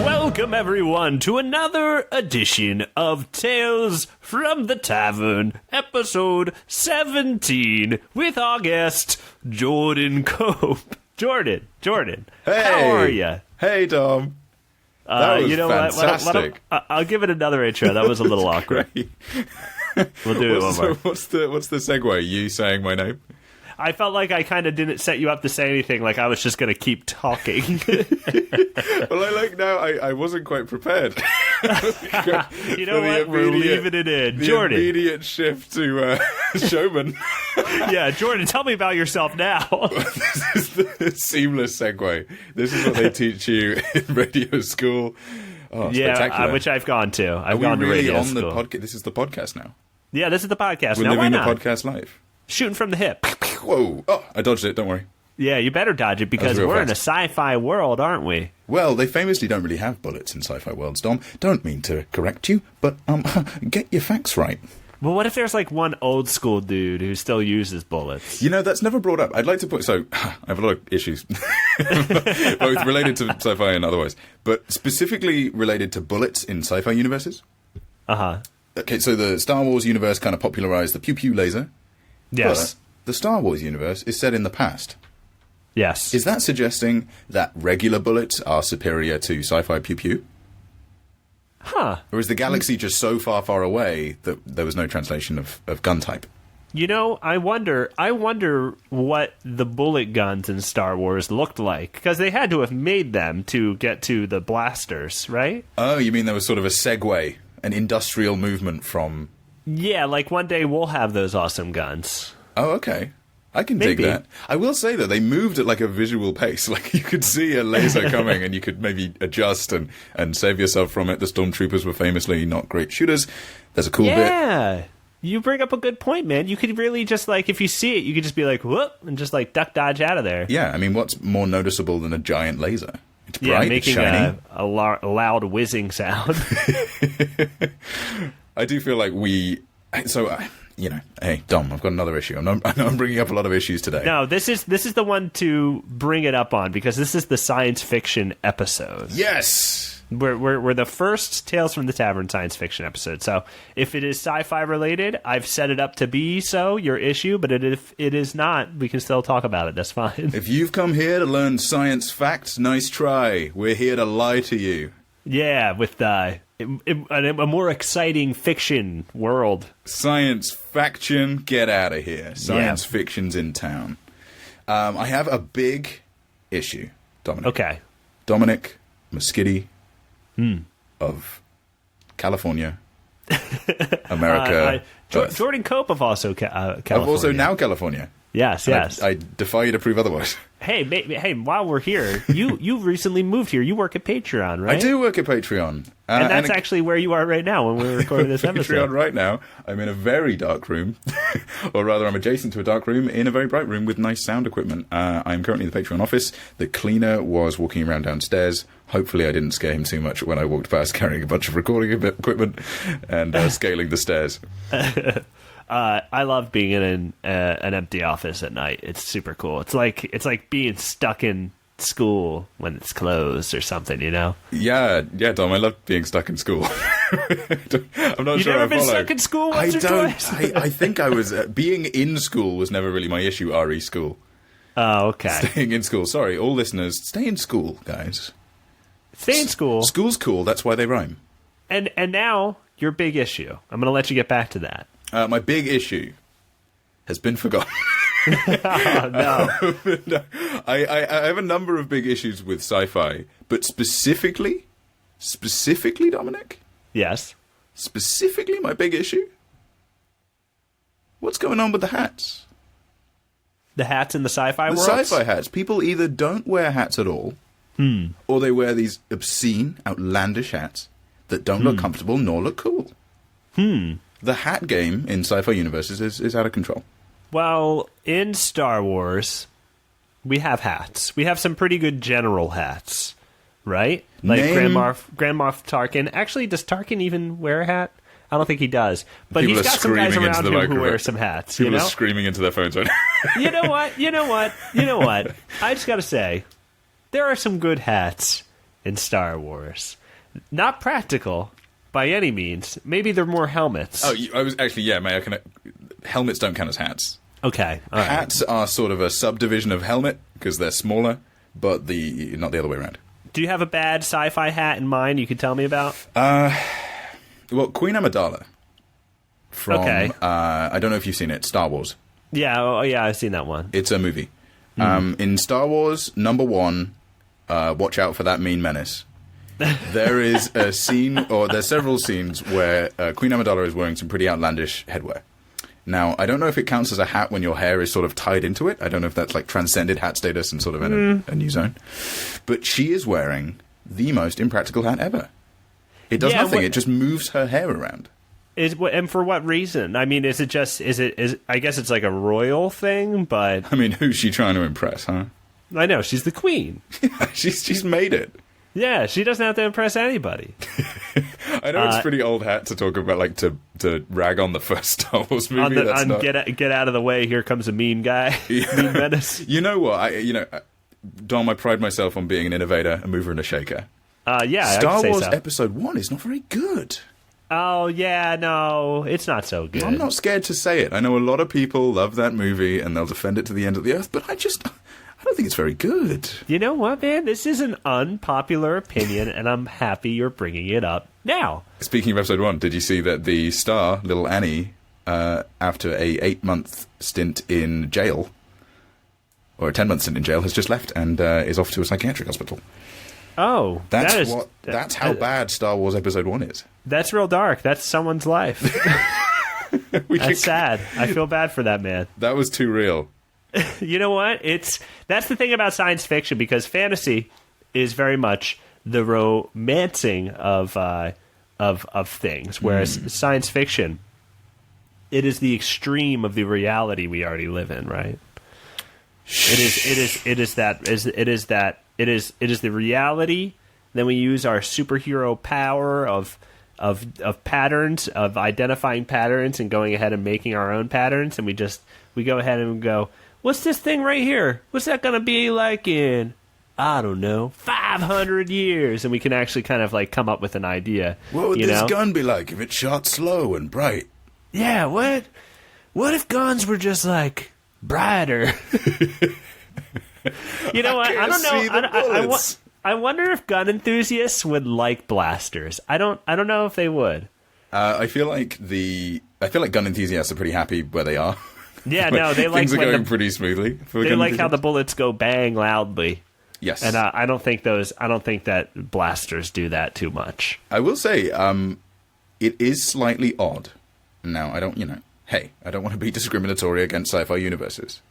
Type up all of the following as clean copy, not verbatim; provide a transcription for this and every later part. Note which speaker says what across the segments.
Speaker 1: Welcome, everyone, to another edition of Tales from the Tavern, episode 17, with our guest, Jordan Cope. Jordan,
Speaker 2: hey,
Speaker 1: how are you?
Speaker 2: Hey, Dom. That was fantastic.
Speaker 1: I'll give it another intro. That was a little awkward. We'll do it one more.
Speaker 2: What's the segue? You saying my name?
Speaker 1: I felt like I kind of didn't set you up to say anything, like I was just going to keep talking.
Speaker 2: Well, I wasn't quite prepared.
Speaker 1: You know what? We're leaving it in. Jordan.
Speaker 2: Immediate shift to showman.
Speaker 1: Yeah, Jordan, tell me about yourself now.
Speaker 2: This is the seamless segue. This is what they teach you in radio school. Oh, spectacular.
Speaker 1: Which I've gone to. I've gone to radio school.
Speaker 2: This is the podcast now.
Speaker 1: Yeah, this is the podcast.
Speaker 2: We're
Speaker 1: now,
Speaker 2: living the podcast life.
Speaker 1: Shooting from the hip.
Speaker 2: Whoa. Oh, I dodged it. Don't worry.
Speaker 1: Yeah, you better dodge it because we're in a sci-fi world, aren't we?
Speaker 2: Well, they famously don't really have bullets in sci-fi worlds, Dom. Don't mean to correct you, but get your facts right.
Speaker 1: Well, what if there's like one old school dude who still uses bullets?
Speaker 2: You know, that's never brought up. I'd like to put... So, I have a lot of issues, both related to sci-fi and otherwise, but specifically related to bullets in sci-fi universes.
Speaker 1: Uh-huh.
Speaker 2: Okay, so the Star Wars universe kind of popularized the pew-pew laser.
Speaker 1: Yes.
Speaker 2: But the Star Wars universe is set in the past.
Speaker 1: Yes.
Speaker 2: Is that suggesting that regular bullets are superior to sci-fi pew-pew?
Speaker 1: Huh.
Speaker 2: Or is the galaxy just so far, far away that there was no translation of gun type?
Speaker 1: You know, I wonder what the bullet guns in Star Wars looked like, because they had to have made them to get to the blasters, right?
Speaker 2: Oh, you mean there was sort of a segue, an industrial movement from...
Speaker 1: Yeah, like one day we'll have those awesome guns.
Speaker 2: Oh, okay. I can dig that. I will say, though, they moved at like a visual pace. Like, you could see a laser coming and you could maybe adjust and save yourself from it. The stormtroopers were famously not great shooters. There's a cool bit.
Speaker 1: Yeah. You bring up a good point, man. You could really just, like, if you see it, you could just be like, whoop, and just, like, duck dodge out of there.
Speaker 2: Yeah, I mean, what's more noticeable than a giant laser? It's bright,
Speaker 1: making
Speaker 2: it's shiny.
Speaker 1: a loud whizzing sound.
Speaker 2: I do feel like you know, hey, Dom, I've got another issue. I know I'm bringing up a lot of issues today.
Speaker 1: No, this is the one to bring it up on, because this is the science fiction episode.
Speaker 2: Yes!
Speaker 1: We're the first Tales from the Tavern science fiction episode. So if it is sci-fi related, I've set it up to be so, your issue, but if it is not, we can still talk about it. That's fine.
Speaker 2: If you've come here to learn science facts, nice try. We're here to lie to you.
Speaker 1: Yeah, with a more exciting fiction world.
Speaker 2: Science faction, get out of here. Science fiction's in town. I have a big issue, Dominic.
Speaker 1: Okay.
Speaker 2: Dominic Moschetti of California, America.
Speaker 1: Jordan Cope of also California.
Speaker 2: Of also now California.
Speaker 1: Yes.
Speaker 2: I defy you to prove otherwise.
Speaker 1: Hey, while we're here, you recently moved here. You work at Patreon, right?
Speaker 2: I do work at Patreon.
Speaker 1: And that's actually where you are right now when we're recording this episode.
Speaker 2: Patreon right now. I'm in a very dark room. Or rather, I'm adjacent to a dark room in a very bright room with nice sound equipment. I'm currently in the Patreon office. The cleaner was walking around downstairs. Hopefully I didn't scare him too much when I walked past carrying a bunch of recording equipment and scaling the stairs.
Speaker 1: I love being in an empty office at night. It's super cool. It's like being stuck in school when it's closed or something, you know?
Speaker 2: Yeah, Dom. I love being stuck in school. I'm not
Speaker 1: You've
Speaker 2: sure.
Speaker 1: You've never
Speaker 2: I
Speaker 1: been stuck in school once or twice?
Speaker 2: I think I was being in school was never really my issue. RE school.
Speaker 1: Oh, okay.
Speaker 2: Staying in school. Sorry, all listeners, stay in school, guys.
Speaker 1: Stay in school.
Speaker 2: School's cool. That's why they rhyme.
Speaker 1: And now your big issue. I'm going to let you get back to that.
Speaker 2: My big issue has been forgotten.
Speaker 1: Oh, no.
Speaker 2: No. I have a number of big issues with sci-fi, but specifically, Dominic?
Speaker 1: Yes.
Speaker 2: Specifically, my big issue? What's going on with the hats?
Speaker 1: The hats in the sci-fi world?
Speaker 2: The sci-fi hats. People either don't wear hats at all, or they wear these obscene, outlandish hats that don't look comfortable nor look cool. The hat game in sci-fi universes is out of control. Well,
Speaker 1: in Star Wars, we have hats. We have some pretty good general hats, right? Like Grand Moff Tarkin. Actually, does Tarkin even wear a hat? I don't think he does. But he's got some guys around him who wear some hats.
Speaker 2: People are screaming into their phones right now.
Speaker 1: You know what? I just got to say, there are some good hats in Star Wars. Not practical by any means. Maybe they're more helmets.
Speaker 2: Oh, I was actually, yeah, helmets don't count as hats.
Speaker 1: Okay. All right.
Speaker 2: Hats are sort of a subdivision of helmet because they're smaller, but not the other way around.
Speaker 1: Do you have a bad sci-fi hat in mind you could tell me about?
Speaker 2: Well, Queen Amidala from,
Speaker 1: okay.
Speaker 2: I don't know if you've seen it, Star Wars.
Speaker 1: Yeah, yeah, I've seen that one.
Speaker 2: It's a movie. In Star Wars, number 1, watch out for that mean menace. There is a scene, or there's several scenes where Queen Amidala is wearing some pretty outlandish headwear. Now, I don't know if it counts as a hat when your hair is sort of tied into it. I don't know if that's like transcended hat status and sort of in a new zone. But she is wearing the most impractical hat ever. It does nothing. It just moves her hair around.
Speaker 1: And for what reason? I mean, is I guess it's like a royal thing, but
Speaker 2: I mean, who's she trying to impress, huh?
Speaker 1: I know, she's the queen.
Speaker 2: she's made it.
Speaker 1: Yeah, she doesn't have to impress anybody.
Speaker 2: I know it's pretty old hat to talk about, like to rag on the first Star Wars movie.
Speaker 1: Get out of the way! Here comes a mean guy, mean menace.
Speaker 2: You know what? Dom, I pride myself on being an innovator, a mover, and a shaker.
Speaker 1: Yeah,
Speaker 2: Star Wars Episode 1 is not very good.
Speaker 1: Oh yeah, no, it's not so good.
Speaker 2: I'm not scared to say it. I know a lot of people love that movie and they'll defend it to the end of the earth, but I don't think it's very good.
Speaker 1: You know what, man? This is an unpopular opinion, and I'm happy you're bringing it up now.
Speaker 2: Speaking of Episode 1, did you see that the star, little Annie, after a 8-month stint in jail, or a 10-month stint in jail, has just left and is off to a psychiatric hospital?
Speaker 1: Oh,
Speaker 2: that's how bad Star Wars Episode 1 is.
Speaker 1: That's real dark. That's someone's life. That's sad. I feel bad for that man.
Speaker 2: That was too real.
Speaker 1: You know what? That's the thing about science fiction, because fantasy is very much the romancing of things, whereas science fiction, it is the extreme of the reality we already live in, right? It is the reality. Then we use our superhero power of patterns, of identifying patterns and going ahead and making our own patterns, and we go ahead and go, what's this thing right here? What's that going to be like in, I don't know, 500 years? And we can actually kind of like come up with an idea.
Speaker 2: What would this gun be like if it shot slow and bright?
Speaker 1: Yeah, what if guns were just like brighter? You know what? I don't know. I wonder if gun enthusiasts would like blasters. I don't know if they would.
Speaker 2: I feel like gun enthusiasts are pretty happy where they are.
Speaker 1: Yeah, no, they like
Speaker 2: things are going pretty smoothly.
Speaker 1: They like how the bullets go bang loudly.
Speaker 2: Yes,
Speaker 1: and I don't think that blasters do that too much.
Speaker 2: I will say, it is slightly odd. Now, I don't want to be discriminatory against sci-fi universes.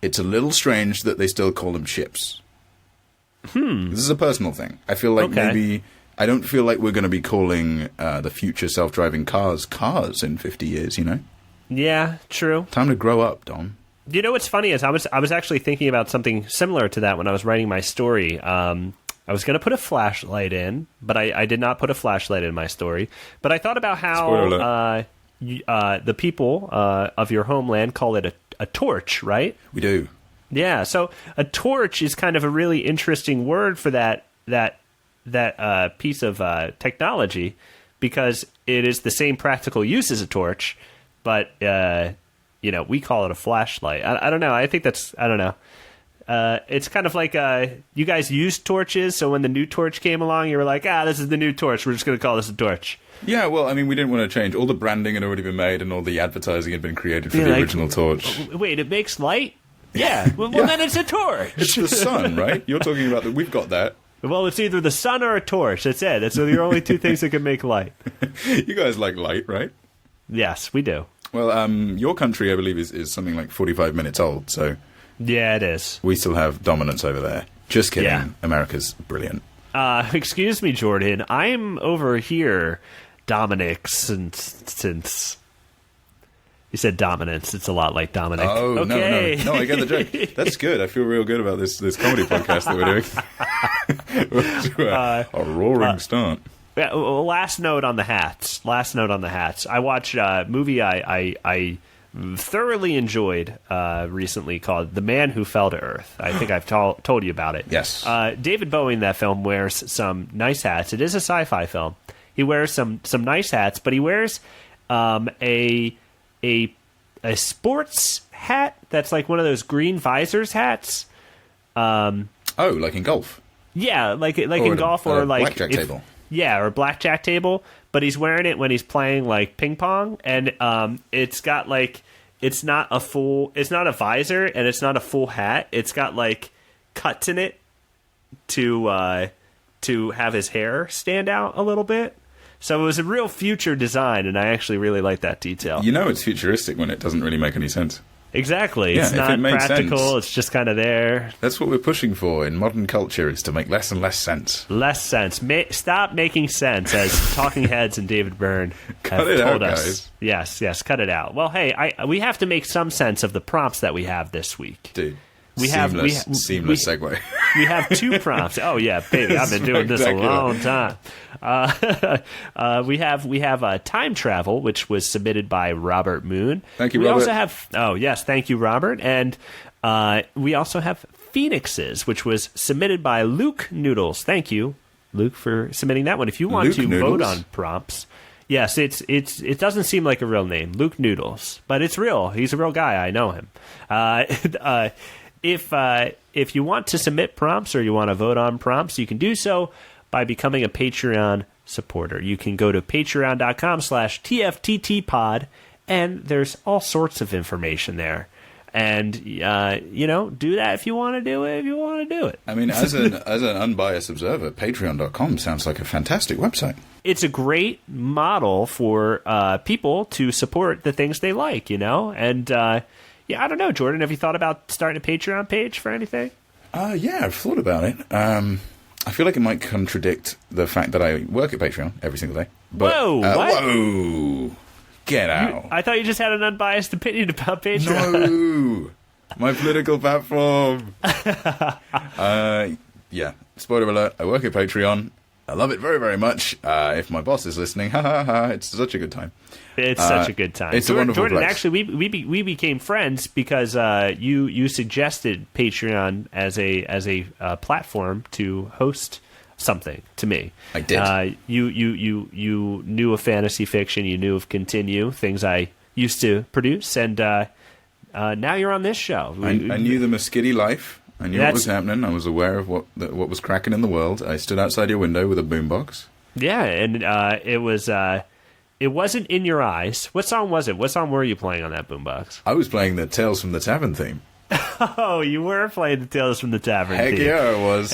Speaker 2: It's a little strange that they still call them ships. This is a personal thing. I feel like maybe I don't feel like we're going to be calling the future self-driving cars in 50 years. You know.
Speaker 1: Yeah, true.
Speaker 2: Time to grow up, Dom.
Speaker 1: You know what's funny is I was actually thinking about something similar to that when I was writing my story. I was going to put a flashlight in, but I did not put a flashlight in my story. But I thought about how the people of your homeland call it a torch, right?
Speaker 2: We do.
Speaker 1: Yeah, so a torch is kind of a really interesting word for that piece of technology, because it is the same practical use as a torch, but we call it a flashlight. I don't know. I think I don't know. It's kind of like you guys used torches, so when the new torch came along, you were like, this is the new torch. We're just going to call this a torch.
Speaker 2: Yeah, well, I mean, we didn't want to change. All the branding had already been made, and all the advertising had been created for the original torch.
Speaker 1: Wait, it makes light? Yeah. Well, then it's a torch.
Speaker 2: It's the sun, right? You're talking about we've got that.
Speaker 1: Well, it's either the sun or a torch. That's it. That's the only two things that can make light.
Speaker 2: You guys like light, right?
Speaker 1: Yes, we do.
Speaker 2: Well, your country, I believe, is something like 45 minutes old, so...
Speaker 1: Yeah, it is.
Speaker 2: We still have dominance over there. Just kidding.
Speaker 1: Yeah.
Speaker 2: America's brilliant.
Speaker 1: Excuse me, Jordan. I'm over here, Dominic, since... You said dominance. It's a lot like Dominic.
Speaker 2: Oh,
Speaker 1: okay.
Speaker 2: No, I get the joke. That's good. I feel real good about this comedy podcast that we're doing. A roaring start.
Speaker 1: Last note on the hats. I watched a movie I thoroughly enjoyed recently called The Man Who Fell to Earth. I think I've told you about it.
Speaker 2: Yes.
Speaker 1: David Bowie in that film wears some nice hats. It is a sci-fi film. He wears some nice hats, but he wears a sports hat that's like one of those green visors hats.
Speaker 2: Like in golf?
Speaker 1: Yeah, like in golf or like
Speaker 2: blackjack table.
Speaker 1: Yeah, or blackjack table. But he's wearing it when he's playing like ping pong, and it's got like it's not a visor and it's not a full hat. It's got like cuts in it to have his hair stand out a little bit. So it was a real future design, and I actually really like that detail.
Speaker 2: You know it's futuristic when it doesn't really make any sense.
Speaker 1: Exactly.
Speaker 2: Yeah,
Speaker 1: it's not practical.
Speaker 2: Sense,
Speaker 1: it's just kind of there.
Speaker 2: That's what we're pushing for in modern culture, is to make less and less sense.
Speaker 1: Less sense. Stop making sense, as Talking Heads and David Byrne have
Speaker 2: told
Speaker 1: out,
Speaker 2: us.
Speaker 1: Guys. Yes, cut it out. Well, hey, we have to make some sense of the prompts that we have this week.
Speaker 2: Dude.
Speaker 1: Seamless
Speaker 2: segue.
Speaker 1: We have 2 prompts. Oh yeah, baby, I've been doing this a long time. We have time travel, which was submitted by Robert Moon.
Speaker 2: Thank you,
Speaker 1: Robert.
Speaker 2: We
Speaker 1: also have thank you, Robert, and we also have Phoenixes, which was submitted by Luke Noodles. Thank you, Luke, for submitting that one. If you want
Speaker 2: Luke
Speaker 1: to
Speaker 2: Noodles?
Speaker 1: vote on prompts. Yes, it doesn't seem like a real name, Luke Noodles, but it's real. He's a real guy. I know him. If you want to submit prompts or you want to vote on prompts, you can do so by becoming a Patreon supporter. You can go to patreon.com/TFTTpod, and there's all sorts of information there. And, do that if you want to do it,
Speaker 2: I mean, as an unbiased observer, patreon.com sounds like a fantastic website.
Speaker 1: It's a great model for people to support the things they like, and... I don't know, Jordan. Have you thought about starting a Patreon page for anything?
Speaker 2: Yeah, I've thought about it. I feel like it might contradict the fact that I work at Patreon every single day. But,
Speaker 1: whoa! What?
Speaker 2: Whoa! Get out!
Speaker 1: I thought you just had an unbiased opinion about Patreon.
Speaker 2: No, my political platform. Yeah. Spoiler alert: I work at Patreon. I love it very, very much. If my boss is listening, it's such a good time.
Speaker 1: It's such a good time.
Speaker 2: It's a wonderful
Speaker 1: Jordan,
Speaker 2: place.
Speaker 1: actually, we became friends because you suggested Patreon as a platform to host something to me.
Speaker 2: I did.
Speaker 1: You knew of fantasy fiction. You knew of Continue, things I used to produce, and now you're on this show.
Speaker 2: I knew the Muscovy life. I knew what was happening. I was aware of what was cracking in the world. I stood outside your window with a boombox. Yeah,
Speaker 1: and it was. It wasn't In Your Eyes. What song was it? What song were you playing on that boombox?
Speaker 2: I was playing the Tales from the Tavern theme.
Speaker 1: Oh, you were playing the Tales from the Tavern theme.
Speaker 2: Heck yeah, I was.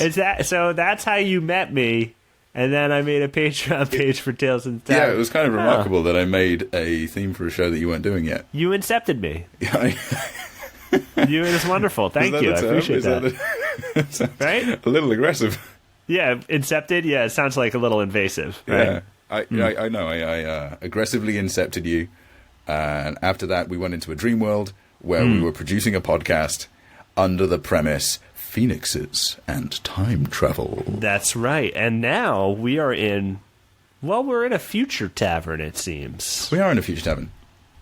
Speaker 1: So that's how you met me, and then I made a Patreon page for Tales from the Tavern.
Speaker 2: Yeah, it was kind of remarkable that I made a theme for a show that you weren't doing yet.
Speaker 1: You incepted me. It's wonderful. Thank you. I appreciate that. Right?
Speaker 2: A little aggressive.
Speaker 1: Yeah, incepted. Yeah, it sounds like a little invasive. Right?
Speaker 2: Yeah. I know. I aggressively incepted you, and after that, we went into a dream world where we were producing a podcast under the premise Phoenixes and time travel.
Speaker 1: That's right. And now we are in. Well, we're in a future tavern. It seems
Speaker 2: we are in a future tavern.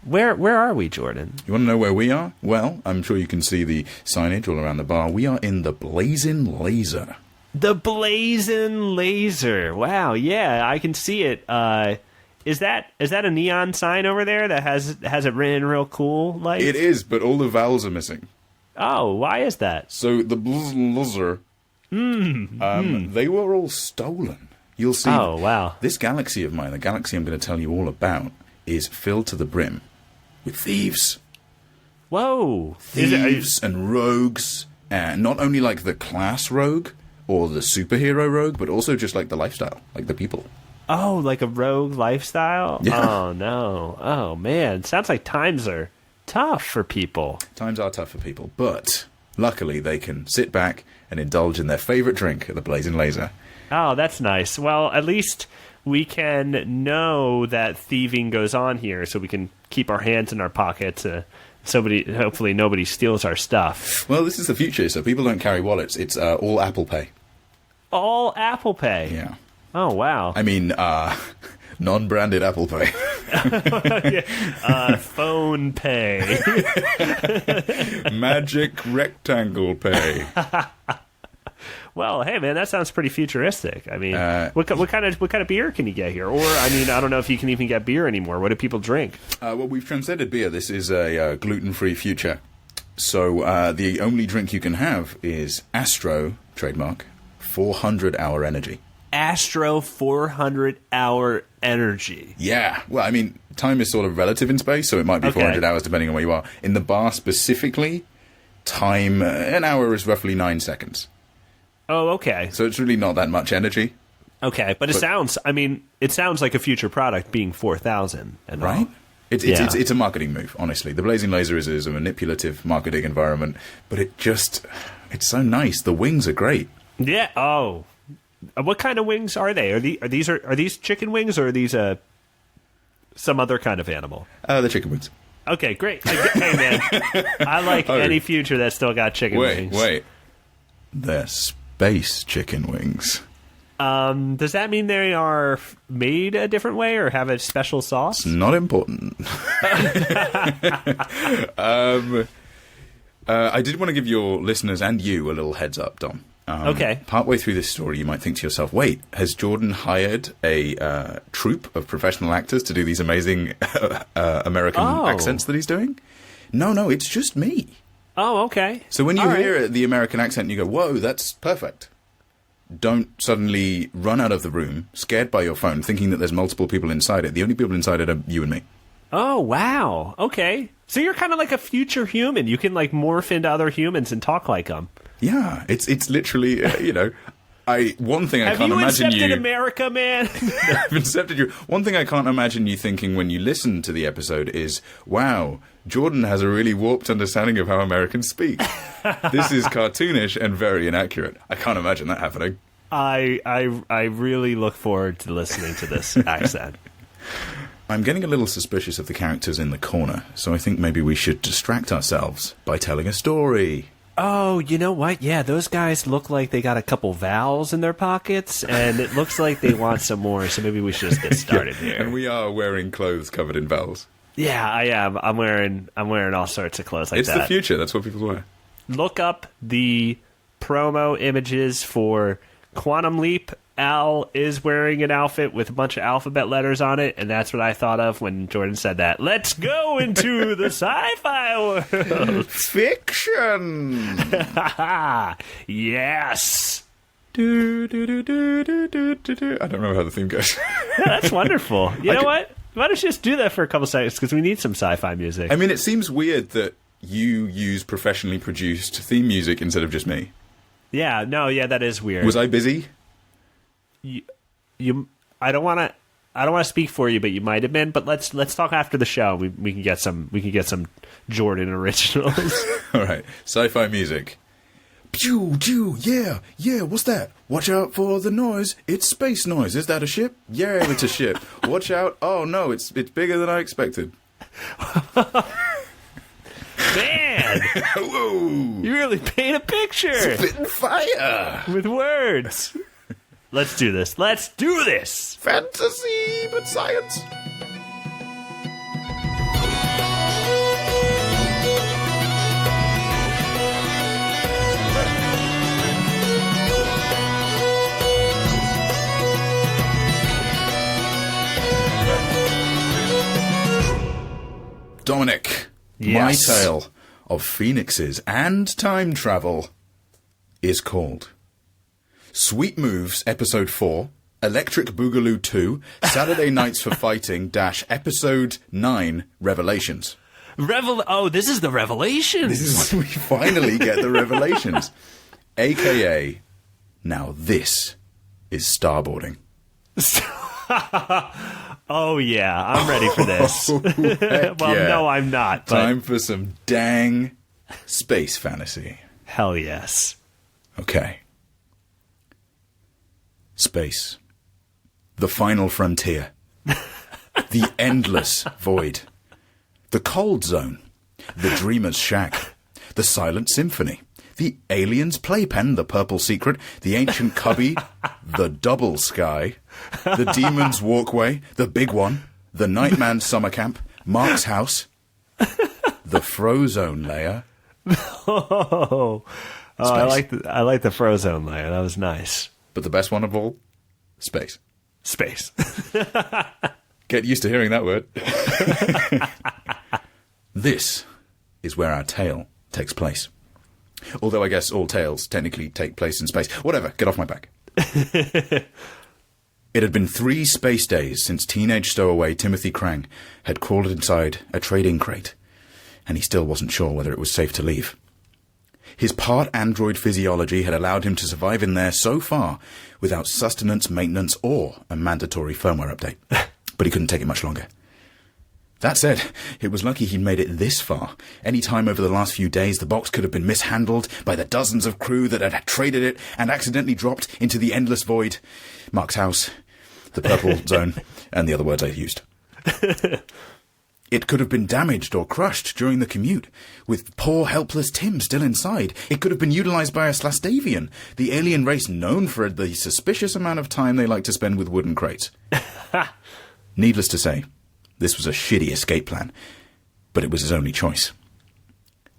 Speaker 1: Where are we, Jordan?
Speaker 2: You want to know where we are? Well, I'm sure you can see the signage all around the bar. We are in the Blazing Laser.
Speaker 1: The Blazing Laser. Wow, yeah, I can see it. Is that a neon sign over there that has it written real cool? Like
Speaker 2: it is, but all the vowels are missing.
Speaker 1: Oh, why is that?
Speaker 2: So the Blazing Laser, they were all stolen. You'll see.
Speaker 1: Oh, wow.
Speaker 2: This galaxy of mine, the galaxy I'm going to tell you all about, is filled to the brim with thieves.
Speaker 1: Whoa.
Speaker 2: Thieves and rogues. And not only like the class rogue or the superhero rogue, but also just like the lifestyle, like the people.
Speaker 1: Oh, like a rogue lifestyle?
Speaker 2: Yeah.
Speaker 1: Oh, no. Oh, man. Sounds like times are tough for people.
Speaker 2: Times are tough for people, but luckily they can sit back and indulge in their favorite drink at the Blazing Laser.
Speaker 1: Oh, that's nice. Well, at least we can know that thieving goes on here, so we can keep our hands in our pockets. Hopefully nobody steals our stuff.
Speaker 2: Well, this is the future, so people don't carry wallets. It's all Apple Pay.
Speaker 1: All Apple Pay?
Speaker 2: Yeah.
Speaker 1: Oh, wow.
Speaker 2: I mean, non-branded Apple Pay.
Speaker 1: Phone pay.
Speaker 2: Magic rectangle pay.
Speaker 1: Well, hey man, that sounds pretty futuristic. I mean, what kind of beer can you get here? Or I mean, I don't know if you can even get beer anymore. What do people drink?
Speaker 2: Well, we've transcended beer. This is a gluten-free future. So the only drink you can have is Astro, trademark, 400-hour energy.
Speaker 1: Astro 400-hour energy.
Speaker 2: Yeah. Well, I mean, time is sort of relative in space, so it might be 400 hours depending on where you are. In the bar specifically, time, an hour is roughly 9 seconds.
Speaker 1: Oh, okay.
Speaker 2: So it's really not that much energy.
Speaker 1: Okay, but it sounds like a future product being 4,000.
Speaker 2: Right? It's a marketing move, honestly. The Blazing Laser is a manipulative marketing environment, but it's so nice. The wings are great.
Speaker 1: Yeah. Oh. What kind of wings are they? Are these chicken wings, or are these some other kind of animal?
Speaker 2: The chicken wings.
Speaker 1: Okay, great. Hey, man, I like any future that's still got chicken wings.
Speaker 2: Wait. They're space chicken wings.
Speaker 1: Does that mean they are made a different way or have a special sauce?
Speaker 2: It's not important. I did want to give your listeners and you a little heads up, Dom.
Speaker 1: Okay.
Speaker 2: Partway through this story, you might think to yourself, wait, has Jordan hired a troupe of professional actors to do these amazing American accents that he's doing? No, it's just me.
Speaker 1: Oh, okay.
Speaker 2: So when you hear the American accent, you go, whoa, that's perfect. Don't suddenly run out of the room, scared by your phone, thinking that there's multiple people inside it. The only people inside it are you and me.
Speaker 1: Oh, wow. Okay. So you're kind of like a future human. You can like morph into other humans and talk like them.
Speaker 2: Yeah, it's literally, one thing I can't imagine you...
Speaker 1: Have you accepted America, man?
Speaker 2: I've accepted you. One thing I can't imagine you thinking when you listen to the episode is, wow, Jordan has a really warped understanding of how Americans speak. This is cartoonish and very inaccurate. I can't imagine that happening.
Speaker 1: I really look forward to listening to this accent.
Speaker 2: I'm getting a little suspicious of the characters in the corner, so I think maybe we should distract ourselves by telling a story.
Speaker 1: Oh, you know what? Yeah, those guys look like they got a couple vowels in their pockets, and it looks like they want some more, so maybe we should just get started here.
Speaker 2: And we are wearing clothes covered in vowels.
Speaker 1: Yeah, I am. I'm wearing all sorts of clothes like that.
Speaker 2: It's the future. That's what people wear.
Speaker 1: Look up the promo images for Quantum Leap. Al is wearing an outfit with a bunch of alphabet letters on it, and that's what I thought of when Jordan said that. Let's go into the sci-fi world.
Speaker 2: Fiction.
Speaker 1: Yes.
Speaker 2: I don't remember how the theme goes.
Speaker 1: Yeah, that's wonderful. You know what? Why don't you just do that for a couple seconds, because we need some sci-fi music.
Speaker 2: I mean, it seems weird that you use professionally produced theme music instead of just me.
Speaker 1: Yeah, that is weird.
Speaker 2: Was I busy?
Speaker 1: I don't want to speak for you, but you might have been. But let's talk after the show. We can get some Jordan originals.
Speaker 2: All right, sci-fi music. Pew, pew, yeah, what's that? Watch out for the noise. It's space noise. Is that a ship? Yeah, it's a ship. Watch out. Oh no, it's bigger than I expected.
Speaker 1: Man,
Speaker 2: whoa!
Speaker 1: You really paint a picture.
Speaker 2: Spitting fire
Speaker 1: with words. Let's do this.
Speaker 2: Fantasy, but science. Dominic,
Speaker 1: yes.
Speaker 2: My tale of phoenixes and time travel is called Sweet Moves, Episode 4, Electric Boogaloo 2, Saturday Nights for Fighting - Episode 9, Revelations.
Speaker 1: This is the Revelations.
Speaker 2: This is when we finally get the Revelations. AKA, now this is starboarding.
Speaker 1: Oh, yeah, I'm ready for this. No, I'm not. But...
Speaker 2: Time for some dang space fantasy.
Speaker 1: Hell yes.
Speaker 2: Okay. Space. The final frontier. The endless void. The cold zone. The dreamer's shack. The silent symphony. The alien's playpen, the purple secret. The ancient cubby. The double sky. The demon's walkway. The big one. the Nightman Summer Camp, Mark's house, the Frozone layer.
Speaker 1: Oh, I like the Frozone layer. That was nice.
Speaker 2: But the best one of all, space.
Speaker 1: Space.
Speaker 2: Get used to hearing that word. This is where our tale takes place. Although I guess all tales technically take place in space. Whatever, get off my back. It had been 3 space days since teenage stowaway Timothy Krang had crawled inside a trading crate, and he still wasn't sure whether it was safe to leave. His part-android physiology had allowed him to survive in there so far without sustenance, maintenance, or a mandatory firmware update. But he couldn't take it much longer. That said, it was lucky he'd made it this far. Any time over the last few days, the box could have been mishandled by the dozens of crew that had traded it and accidentally dropped into the endless void. Mark's house, the purple zone, and the other words I used. It could have been damaged or crushed during the commute, with poor helpless Tim still inside. It could have been utilized by a Slastavian, the alien race known for the suspicious amount of time they like to spend with wooden crates. Needless to say, this was a shitty escape plan, but it was his only choice.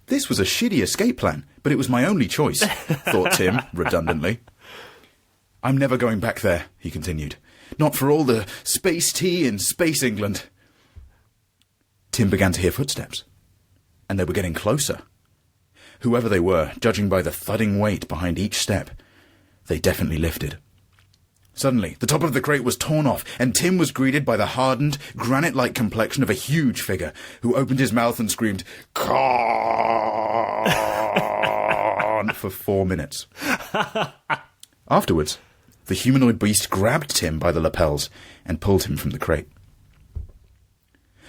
Speaker 2: This was a shitty escape plan, but it was my only choice, thought Tim, redundantly. I'm never going back there, he continued. Not for all the space tea in Space England. Tim began to hear footsteps, and they were getting closer. Whoever they were, judging by the thudding weight behind each step, they definitely lifted. Suddenly, the top of the crate was torn off, and Tim was greeted by the hardened, granite-like complexion of a huge figure, who opened his mouth and screamed, "Khan!" for 4 minutes. Afterwards, the humanoid beast grabbed Tim by the lapels and pulled him from the crate.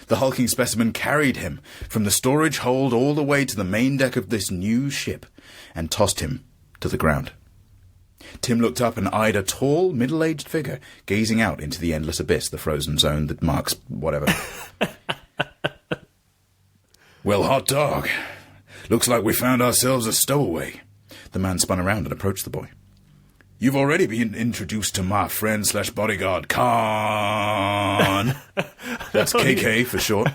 Speaker 2: The hulking specimen carried him from the storage hold all the way to the main deck of this new ship and tossed him to the ground. Tim looked up and eyed a tall, middle-aged figure gazing out into the endless abyss, the frozen zone that marks whatever. Well, hot dog. Looks like we found ourselves a stowaway. The man spun around and approached the boy. You've already been introduced to my friend/bodyguard, Khan. That's KK for short.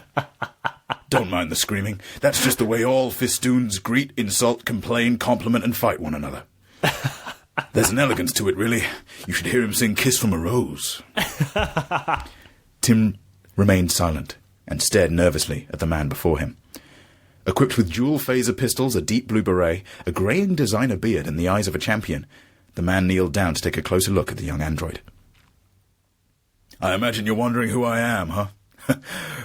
Speaker 2: Don't mind the screaming. That's just the way all Fistoons greet, insult, complain, compliment, and fight one another. There's an elegance to it, really. You should hear him sing Kiss from a Rose. Tim remained silent and stared nervously at the man before him. Equipped with dual phaser pistols, a deep blue beret, a greying designer beard, and the eyes of a champion, the man kneeled down to take a closer look at the young android. I imagine you're wondering who I am, huh?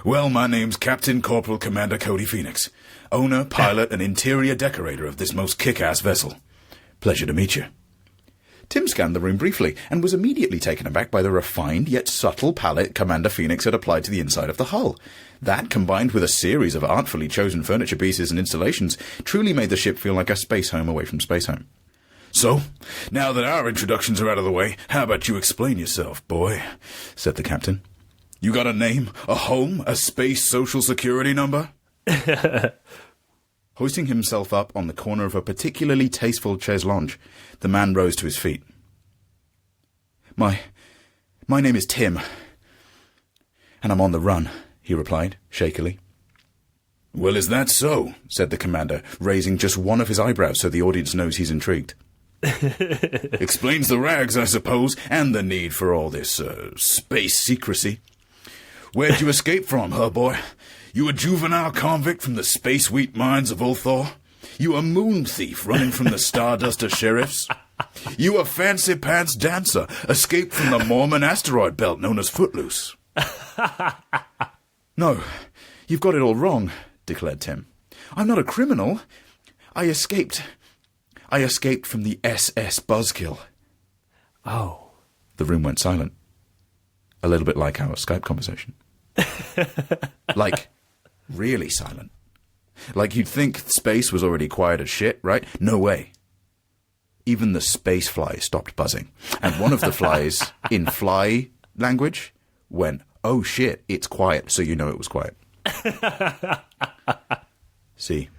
Speaker 2: Well, my name's Captain Corporal Commander Cody Phoenix, owner, pilot, and interior decorator of this most kick-ass vessel. Pleasure to meet you. Tim scanned the room briefly and was immediately taken aback by the refined yet subtle palette Commander Phoenix had applied to the inside of the hull. That, combined with a series of artfully chosen furniture pieces and installations, truly made the ship feel like a space home away from space home. So, now that our introductions are out of the way, how about you explain yourself, boy? Said the captain. You got a name, a home, a space social security number? Hoisting himself up on the corner of a particularly tasteful chaise lounge, the man rose to his feet. My name is Tim, and I'm on the run, he replied, shakily. Well, is that so? Said the commander, raising just one of his eyebrows so the audience knows he's intrigued. Explains the rags, I suppose, and the need for all this, space secrecy. Where'd you escape from, huh, boy? You a juvenile convict from the space wheat mines of Ulthor? You a moon thief running from the Starduster sheriffs? You a fancy pants dancer escaped from the Mormon asteroid belt known as Footloose? No, you've got it all wrong, declared Tim. I'm not a criminal. I escaped from the SS Buzzkill.
Speaker 1: Oh.
Speaker 2: The room went silent. A little bit like our Skype conversation. Like, really silent. Like you'd think space was already quiet as shit, right? No way. Even the space flies stopped buzzing. And one of the flies, in fly language, went, oh shit, it's quiet, so you know it was quiet. See,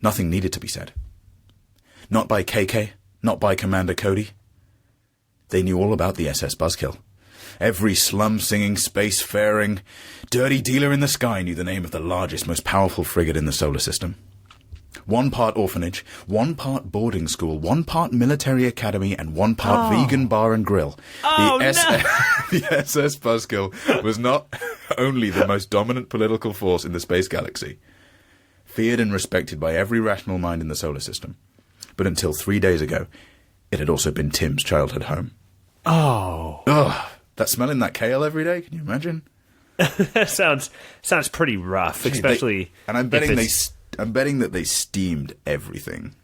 Speaker 2: nothing needed to be said. Not by KK, not by Commander Cody. They knew all about the SS Buzzkill. Every slum-singing, space-faring, dirty dealer in the sky knew the name of the largest, most powerful frigate in the solar system. 1 part orphanage, 1 part boarding school, 1 part military academy, and 1 part vegan bar and grill. The SS Buzzkill was not only the most dominant political force in the space galaxy, feared and respected by every rational mind in the solar system, but until 3 days ago, it had also been Tim's childhood home.
Speaker 1: Oh.
Speaker 2: Ugh, that smelling that kale every day, can you imagine?
Speaker 1: That sounds pretty rough, especially.
Speaker 2: I'm betting that they steamed everything.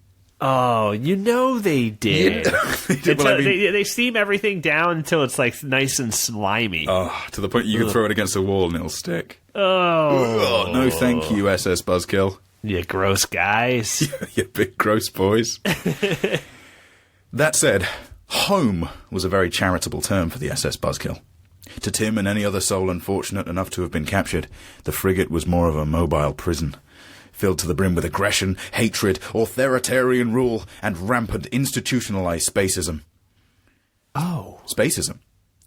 Speaker 1: Oh, they did. They steam everything down until it's like nice and slimy.
Speaker 2: Oh, to the point you can throw it against a wall and it'll stick.
Speaker 1: Oh.
Speaker 2: No thank you, SS Buzzkill.
Speaker 1: You gross guys.
Speaker 2: You big gross boys. That said, home was a very charitable term for the SS Buzzkill. To Tim and any other soul unfortunate enough to have been captured, the frigate was more of a mobile prison, filled to the brim with aggression, hatred, authoritarian rule, and rampant institutionalized spacism.
Speaker 1: Oh.
Speaker 2: Spacism.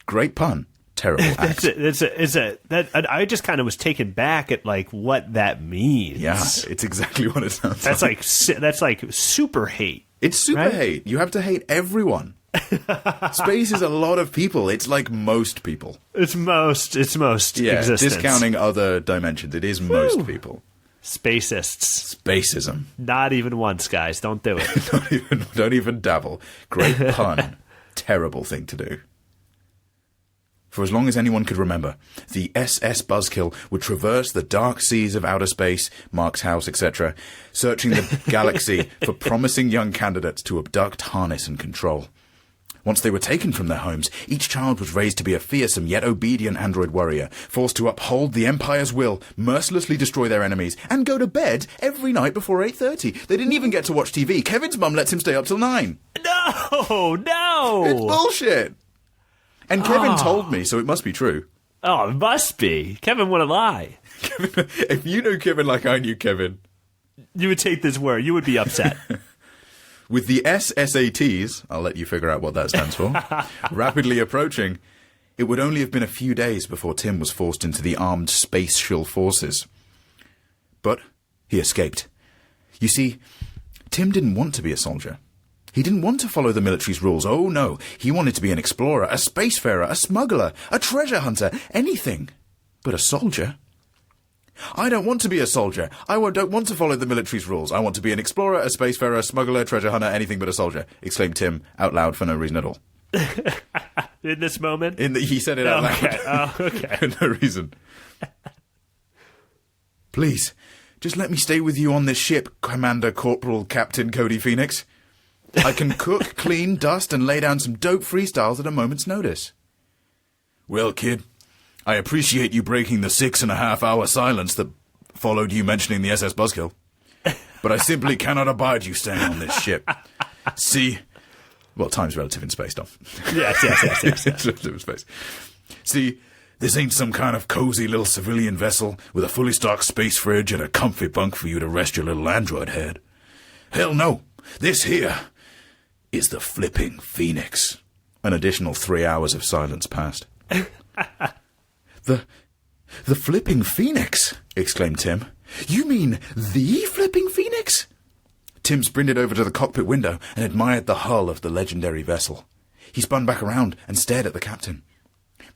Speaker 2: Great pun. Terrible act.
Speaker 1: I just kind of was taken back at like what that means.
Speaker 2: Yeah, it's exactly what it sounds like.
Speaker 1: That's like super hate.
Speaker 2: It's super hate. You have to hate everyone. Space is a lot of people. It's like most people.
Speaker 1: It's most existence.
Speaker 2: Discounting other dimensions. It is most people.
Speaker 1: Spacists.
Speaker 2: Spacism.
Speaker 1: Not even once, guys. Don't do it.
Speaker 2: Don't even dabble. Great pun. Terrible thing to do. For as long as anyone could remember, the SS Buzzkill would traverse the dark seas of outer space, Mark's house, etc., searching the galaxy for promising young candidates to abduct, harness, and control. Once they were taken from their homes, each child was raised to be a fearsome yet obedient android warrior, forced to uphold the Empire's will, mercilessly destroy their enemies, and go to bed every night before 8:30. They didn't even get to watch TV. Kevin's mum lets him stay up till 9.
Speaker 1: No!
Speaker 2: It's bullshit! And Kevin told me, so it must be true.
Speaker 1: Oh, it must be. Kevin wouldn't lie.
Speaker 2: If you knew Kevin like I knew Kevin,
Speaker 1: you would take this word. You would be upset.
Speaker 2: With the SSATs, I'll let you figure out what that stands for, rapidly approaching, it would only have been a few days before Tim was forced into the armed spatial forces. But he escaped. You see, Tim didn't want to be a soldier. He didn't want to follow the military's rules. Oh, no. He wanted to be an explorer, a spacefarer, a smuggler, a treasure hunter, anything but a soldier. I don't want to be a soldier. I don't want to follow the military's rules. I want to be an explorer, a spacefarer, a smuggler, a treasure hunter, anything but a soldier, exclaimed Tim out loud for no reason at all.
Speaker 1: In this moment?
Speaker 2: He said it out loud.
Speaker 1: Okay. Oh, okay.
Speaker 2: For no reason. Please, just let me stay with you on this ship, Commander Corporal Captain Cody Phoenix. I can cook, clean, dust, and lay down some dope freestyles at a moment's notice. Well, kid, I appreciate you breaking the 6.5-hour silence that followed you mentioning the SS Buzzkill, but I simply cannot abide you staying on this ship. See, well, time's relative in space, Dom.
Speaker 1: Yes.
Speaker 2: Relative in space. See, this ain't some kind of cozy little civilian vessel with a fully stocked space fridge and a comfy bunk for you to rest your little android head. Hell no, this here is the flipping Phoenix. An additional 3 hours of silence passed. The flipping Phoenix, exclaimed Tim. You mean the flipping Phoenix? Tim sprinted over to the cockpit window and admired the hull of the legendary vessel. He spun back around and stared at the captain.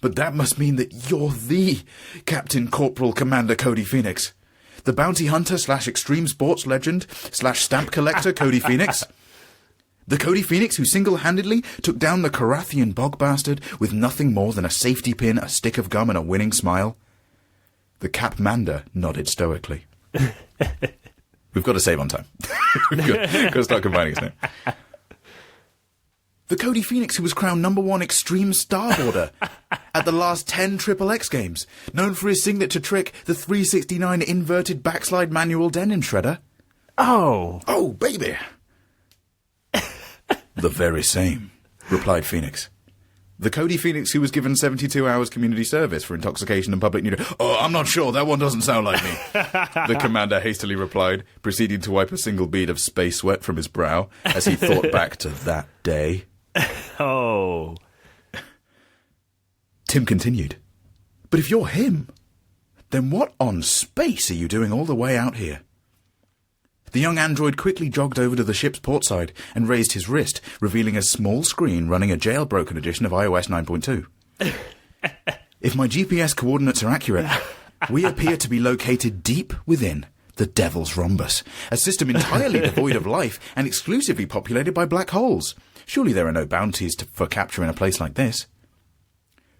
Speaker 2: But that must mean that you're the Captain Corporal Commander Cody Phoenix. The bounty hunter / extreme sports legend / stamp collector Cody Phoenix. The Cody Phoenix who single-handedly took down the Carathian bog bastard with nothing more than a safety pin, a stick of gum, and a winning smile. The Capmander nodded stoically. We've got to save on time. We've got to start combining his name. The Cody Phoenix who was crowned #1 extreme starboarder at the last 10 XXX games, known for his signature trick, the 369 inverted backslide manual denim shredder. Oh, baby. The very same, replied Phoenix. The Cody Phoenix who was given 72 hours community service for intoxication and public nudity. Oh, I'm not sure. That one doesn't sound like me. The commander hastily replied, proceeding to wipe a single bead of space sweat from his brow as he thought back to that day.
Speaker 1: Oh.
Speaker 2: Tim continued, "But if you're him, then what on space are you doing all the way out here?" The young android quickly jogged over to the ship's portside and raised his wrist, revealing a small screen running a jailbroken edition of iOS 9.2. "If my GPS coordinates are accurate, we appear to be located deep within the Devil's Rhombus, a system entirely devoid of life and exclusively populated by black holes. Surely there are no bounties for capture in a place like this."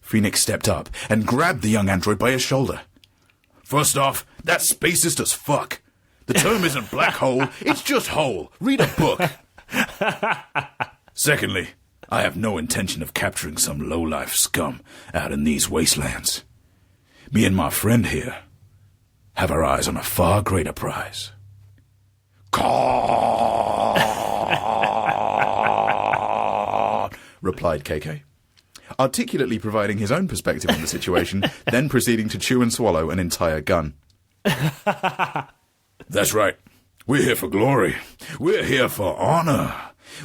Speaker 2: Phoenix stepped up and grabbed the young android by his shoulder. "First off, that's spacist as fuck. The term isn't black hole, it's just hole. Read a book. Secondly, I have no intention of capturing some low-life scum out in these wastelands. Me and my friend here have our eyes on a far greater prize." "Caw," replied KK, articulately providing his own perspective on the situation, then proceeding to chew and swallow an entire gun. "That's right. We're here for glory. We're here for honor.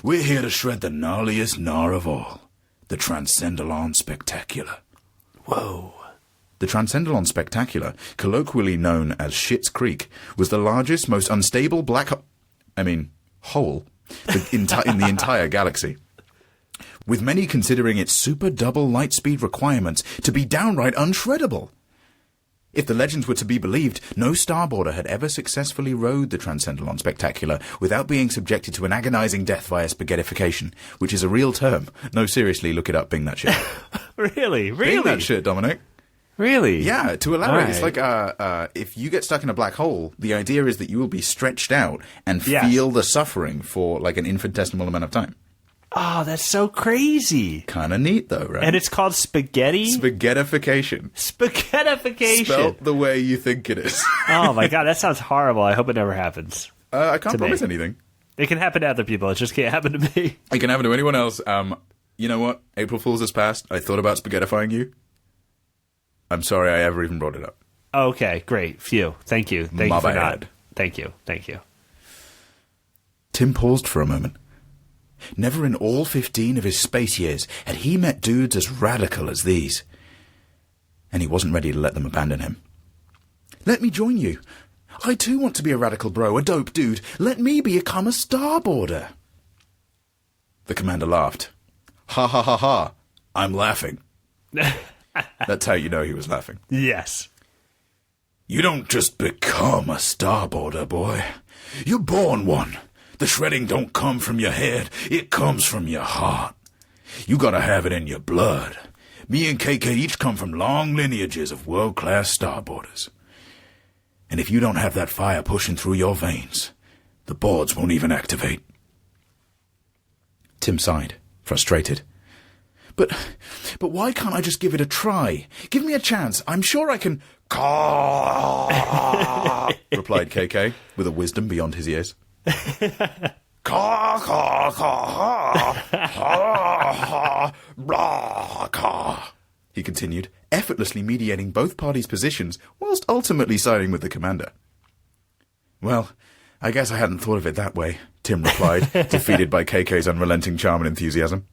Speaker 2: We're here to shred the gnarliest gnar of all, the Transcendalon Spectacular."
Speaker 1: Whoa.
Speaker 2: The Transcendalon Spectacular, colloquially known as Schitt's Creek, was the largest, most unstable hole in the entire galaxy, with many considering its super double light speed requirements to be downright unshreddable. If the legends were to be believed, no starboarder had ever successfully rode the Transcendalon Spectacular without being subjected to an agonizing death via spaghettification, which is a real term. No, seriously, look it up, Bing that shit.
Speaker 1: Really?
Speaker 2: Bing that shit, Dominic.
Speaker 1: Really?
Speaker 2: Yeah, to elaborate,
Speaker 1: Right.
Speaker 2: It's like if you get stuck in a black hole, the idea is that you will be stretched out and feel the suffering for like an infinitesimal amount of time.
Speaker 1: Oh, that's so crazy.
Speaker 2: Kind of neat, though, right?
Speaker 1: And it's called spaghetti?
Speaker 2: Spaghettification.
Speaker 1: Spaghettification.
Speaker 2: Spelt the way you think it is.
Speaker 1: Oh, my God. That sounds horrible. I hope it never happens.
Speaker 2: I can't
Speaker 1: To
Speaker 2: promise
Speaker 1: me.
Speaker 2: anything.
Speaker 1: It can happen to other people. It just can't happen to me.
Speaker 2: It can happen to anyone else. You know what? April Fool's has passed. I thought about spaghettifying you. I'm sorry I ever even brought it up.
Speaker 1: Okay, great. Phew. Thank you. Thank
Speaker 2: My
Speaker 1: you for
Speaker 2: bad.
Speaker 1: not. Thank you. Thank you.
Speaker 2: Tim paused for a moment. Never in all 15 of his space years had he met dudes as radical as these. And he wasn't ready to let them abandon him. "Let me join you. I too want to be a radical bro, a dope dude. Let me become a starboarder." The commander laughed. "Ha ha ha ha. I'm laughing." That's how you know he was laughing.
Speaker 1: Yes.
Speaker 2: "You don't just become a starboarder, boy. You're born one. The shredding don't come from your head, it comes from your heart. You gotta have it in your blood. Me and KK each come from long lineages of world-class starboarders. And if you don't have that fire pushing through your veins, the boards won't even activate." Tim sighed, frustrated. But why can't I just give it a try? Give me a chance. I'm sure I can..." "Caw," replied KK, with a wisdom beyond his years. "Caw, caw, caw, ha, blah, caw," he continued, effortlessly mediating both parties' positions, whilst ultimately siding with the commander. "Well, I guess I hadn't thought of it that way," Tim replied, defeated by KK's unrelenting charm and enthusiasm.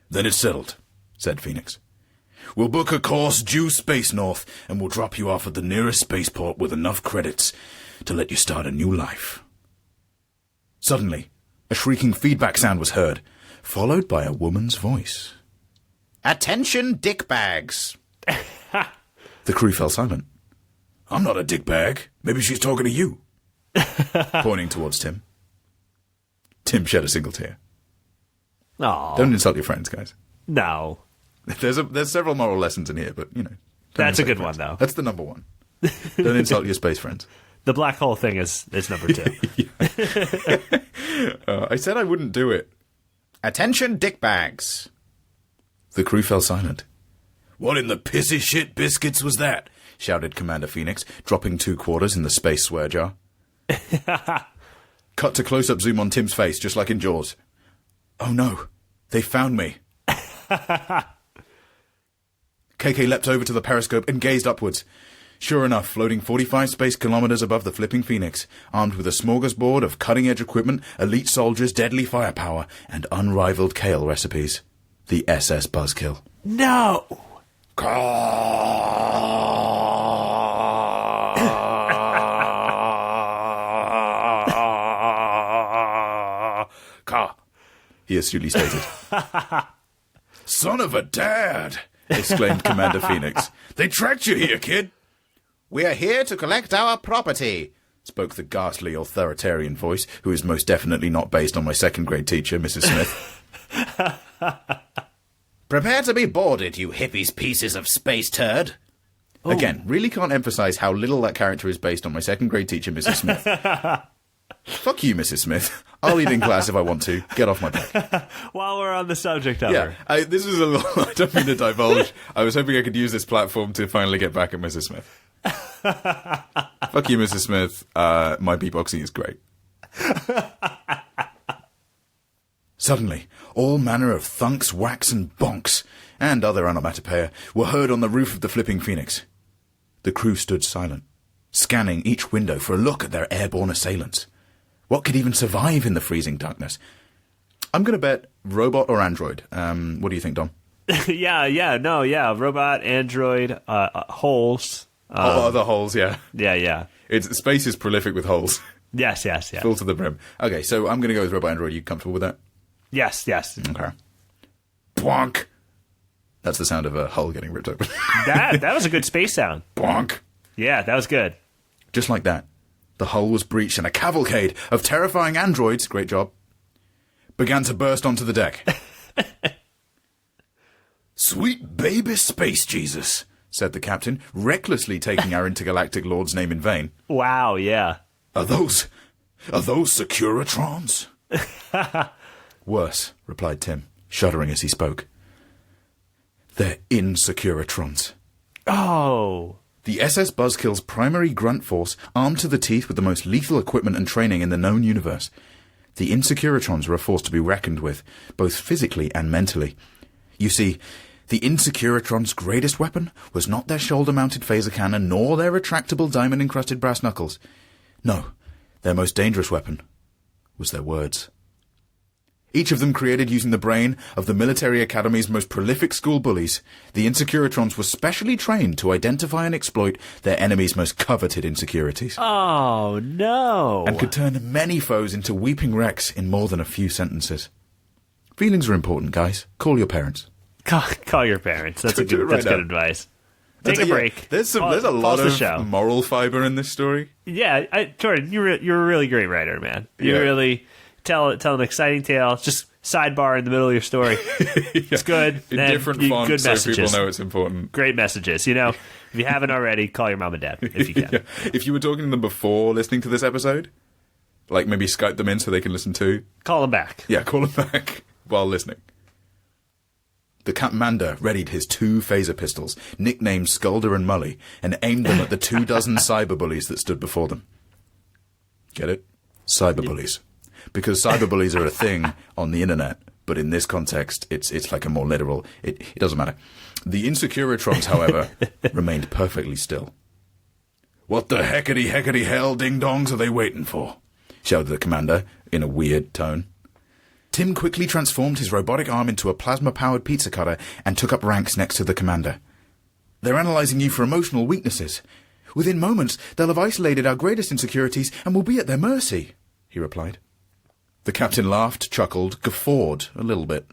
Speaker 2: "Then it's settled," said Phoenix. "We'll book a course due space north, and we'll drop you off at the nearest spaceport with enough credits to let you start a new life." Suddenly, a shrieking feedback sound was heard, followed by a woman's voice. "Attention, dickbags!" The crew fell silent. "I'm not a dickbag. Maybe she's talking to you," pointing towards Tim. Tim shed a single tear.
Speaker 1: Aw.
Speaker 2: Don't insult your friends, guys.
Speaker 1: No.
Speaker 2: There's several moral lessons in here, but, you know.
Speaker 1: That's a
Speaker 2: insult
Speaker 1: good
Speaker 2: your
Speaker 1: one,
Speaker 2: friends.
Speaker 1: though.
Speaker 2: That's the number one. Don't insult your space friends.
Speaker 1: The black hole thing is number 2.
Speaker 2: I said I wouldn't do it. "Attention, dickbags!" The crew fell silent. "What in the pissy shit biscuits was that?" shouted Commander Phoenix, dropping 2 quarters in the space swear jar. Cut to close-up zoom on Tim's face, just like in Jaws. "Oh no, they found me." KK leapt over to the periscope and gazed upwards. Sure enough, floating 45 space kilometers above the flipping Phoenix, armed with a smorgasbord of cutting-edge equipment, elite soldiers, deadly firepower, and unrivaled kale recipes. The SS Buzzkill.
Speaker 1: No!
Speaker 2: Caw, he astutely stated. Son of a dad! Exclaimed Commander Phoenix. They tracked you here, kid! We are here to collect our property, spoke the ghastly authoritarian voice, who is most definitely not based on my second-grade teacher, Mrs. Smith. Prepare to be boarded, you hippies pieces of space turd. Oh. Again, really can't emphasize how little that character is based on my second-grade teacher, Mrs. Smith. Fuck you, Mrs. Smith. I'll eat in class if I want to. Get off my back.
Speaker 1: While we're on the subject of her.
Speaker 2: This is a lot. I don't mean to divulge. I was hoping I could use this platform to finally get back at Mrs. Smith. Fuck you, Mrs. Smith. My beatboxing is great. Suddenly, all manner of thunks, whacks, and bonks, and other onomatopoeia, were heard on the roof of the flipping Phoenix. The crew stood silent, scanning each window for a look at their airborne assailants. What could even survive in the freezing darkness? I'm going to bet robot or android. What do you think, Dom?
Speaker 1: Robot, android, holes.
Speaker 2: The holes, yeah.
Speaker 1: Yeah.
Speaker 2: Space is prolific with holes.
Speaker 1: Yes.
Speaker 2: Full to the brim. Okay, so I'm going to go with robot, android. You comfortable with that?
Speaker 1: Yes.
Speaker 2: Okay. Bonk. That's the sound of a hull getting ripped open.
Speaker 1: that was a good space sound.
Speaker 2: Bonk.
Speaker 1: Yeah, that was good.
Speaker 2: Just like that, the hull was breached and a cavalcade of terrifying androids, great job, began to burst onto the deck. Sweet baby space Jesus, said the captain, recklessly taking our intergalactic lord's name in vain.
Speaker 1: Wow, yeah.
Speaker 2: Are those Securitrons? Worse, replied Tim, shuddering as he spoke. They're Insecuritrons.
Speaker 1: Oh.
Speaker 2: The SS Buzzkill's primary grunt force, armed to the teeth with the most lethal equipment and training in the known universe. The Insecuritrons were a force to be reckoned with, both physically and mentally. You see, the Insecuritrons' greatest weapon was not their shoulder-mounted phaser cannon, nor their retractable diamond-encrusted brass knuckles. No, their most dangerous weapon was their words. Each of them created using the brain of the military academy's most prolific school bullies, the Insecuritrons were specially trained to identify and exploit their enemies' most coveted insecurities.
Speaker 1: Oh, no.
Speaker 2: And could turn many foes into weeping wrecks in more than a few sentences. Feelings are important, guys. Call your parents.
Speaker 1: Call your parents. That's good advice. Take a break.
Speaker 2: There's a lot of moral fiber in this story.
Speaker 1: Yeah, Jordan, you're a really great writer, man. You really tell an exciting tale. Just sidebar in the middle of your story. It's good.
Speaker 2: In different fonts,
Speaker 1: good
Speaker 2: messages. So people know it's important.
Speaker 1: Great messages. If you haven't already, call your mom and dad if you can.
Speaker 2: If you were talking to them before listening to this episode, like maybe Skype them in so they can listen too.
Speaker 1: Call them back.
Speaker 2: Yeah, call them back while listening. The commander readied his 2 phaser pistols, nicknamed Skulder and Mully, and aimed them at the 24 cyberbullies that stood before them. Get it? Cyberbullies. Because cyberbullies are a thing on the internet, but in this context, it's like a more literal... It doesn't matter. The Insecuritrons, however, remained perfectly still. What the heckity hell ding-dongs are they waiting for? Shouted the commander in a weird tone. Tim quickly transformed his robotic arm into a plasma-powered pizza cutter and took up ranks next to the commander. They're analysing you for emotional weaknesses. Within moments, they'll have isolated our greatest insecurities and will be at their mercy, he replied. The captain laughed, chuckled, guffawed a little bit.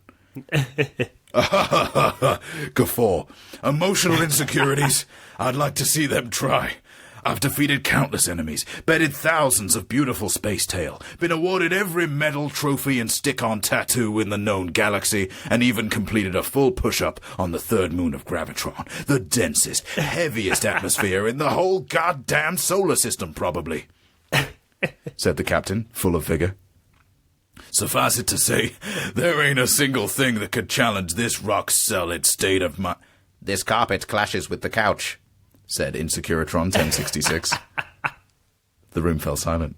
Speaker 2: Guffaw. Emotional insecurities? I'd like to see them try. I've defeated countless enemies, bedded thousands of beautiful space tail, been awarded every medal, trophy, and stick-on tattoo in the known galaxy, and even completed a full push-up on the 3rd moon of Gravitron, the densest, heaviest atmosphere in the whole goddamn solar system, probably, said the captain, full of vigor. Suffice it to say, there ain't a single thing that could challenge this rock-solid state of my... This carpet clashes with the couch, said Insecuritron 1066. The room fell silent,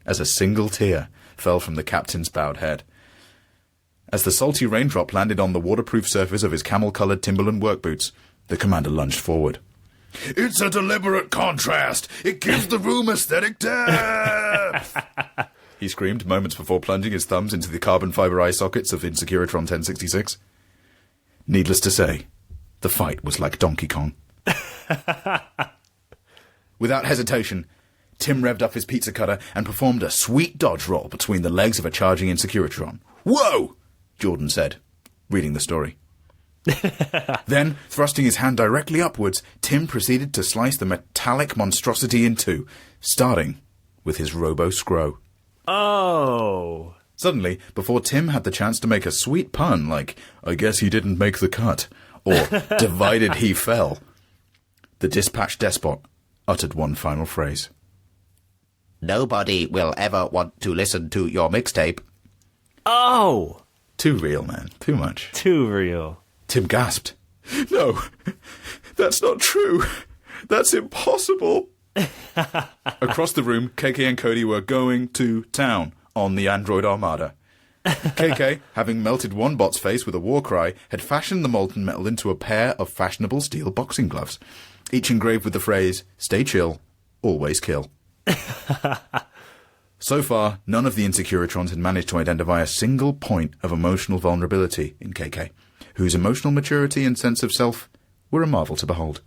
Speaker 2: as a single tear fell from the captain's bowed head. As the salty raindrop landed on the waterproof surface of his camel-coloured Timberland work boots, the commander lunged forward. It's a deliberate contrast. It gives the room aesthetic depth. He screamed moments before plunging his thumbs into the carbon fibre eye sockets of Insecuritron 1066. Needless to say, the fight was like Donkey Kong. Without hesitation, Tim revved up his pizza cutter and performed a sweet dodge roll between the legs of a charging Insecuritron. "Whoa!" Jordan said, reading the story. Then, thrusting his hand directly upwards, Tim proceeded to slice the metallic monstrosity in two, starting with his Robo-Scro.
Speaker 1: Oh!
Speaker 2: Suddenly, before Tim had the chance to make a sweet pun like, "I guess he didn't make the cut," or "divided he fell," the dispatch despot uttered one final phrase.
Speaker 3: "Nobody will ever want to listen to your mixtape."
Speaker 1: Oh!
Speaker 2: Too real, man. Too much.
Speaker 1: Too real.
Speaker 2: Tim gasped. "No, that's not true. That's impossible." Across the room, KK and Cody were going to town on the android armada. KK, having melted one bot's face with a war cry, had fashioned the molten metal into a pair of fashionable steel boxing gloves, each engraved with the phrase, "Stay chill, always kill." So far, none of the Insecuritrons had managed to identify a single point of emotional vulnerability in KK, whose emotional maturity and sense of self were a marvel to behold.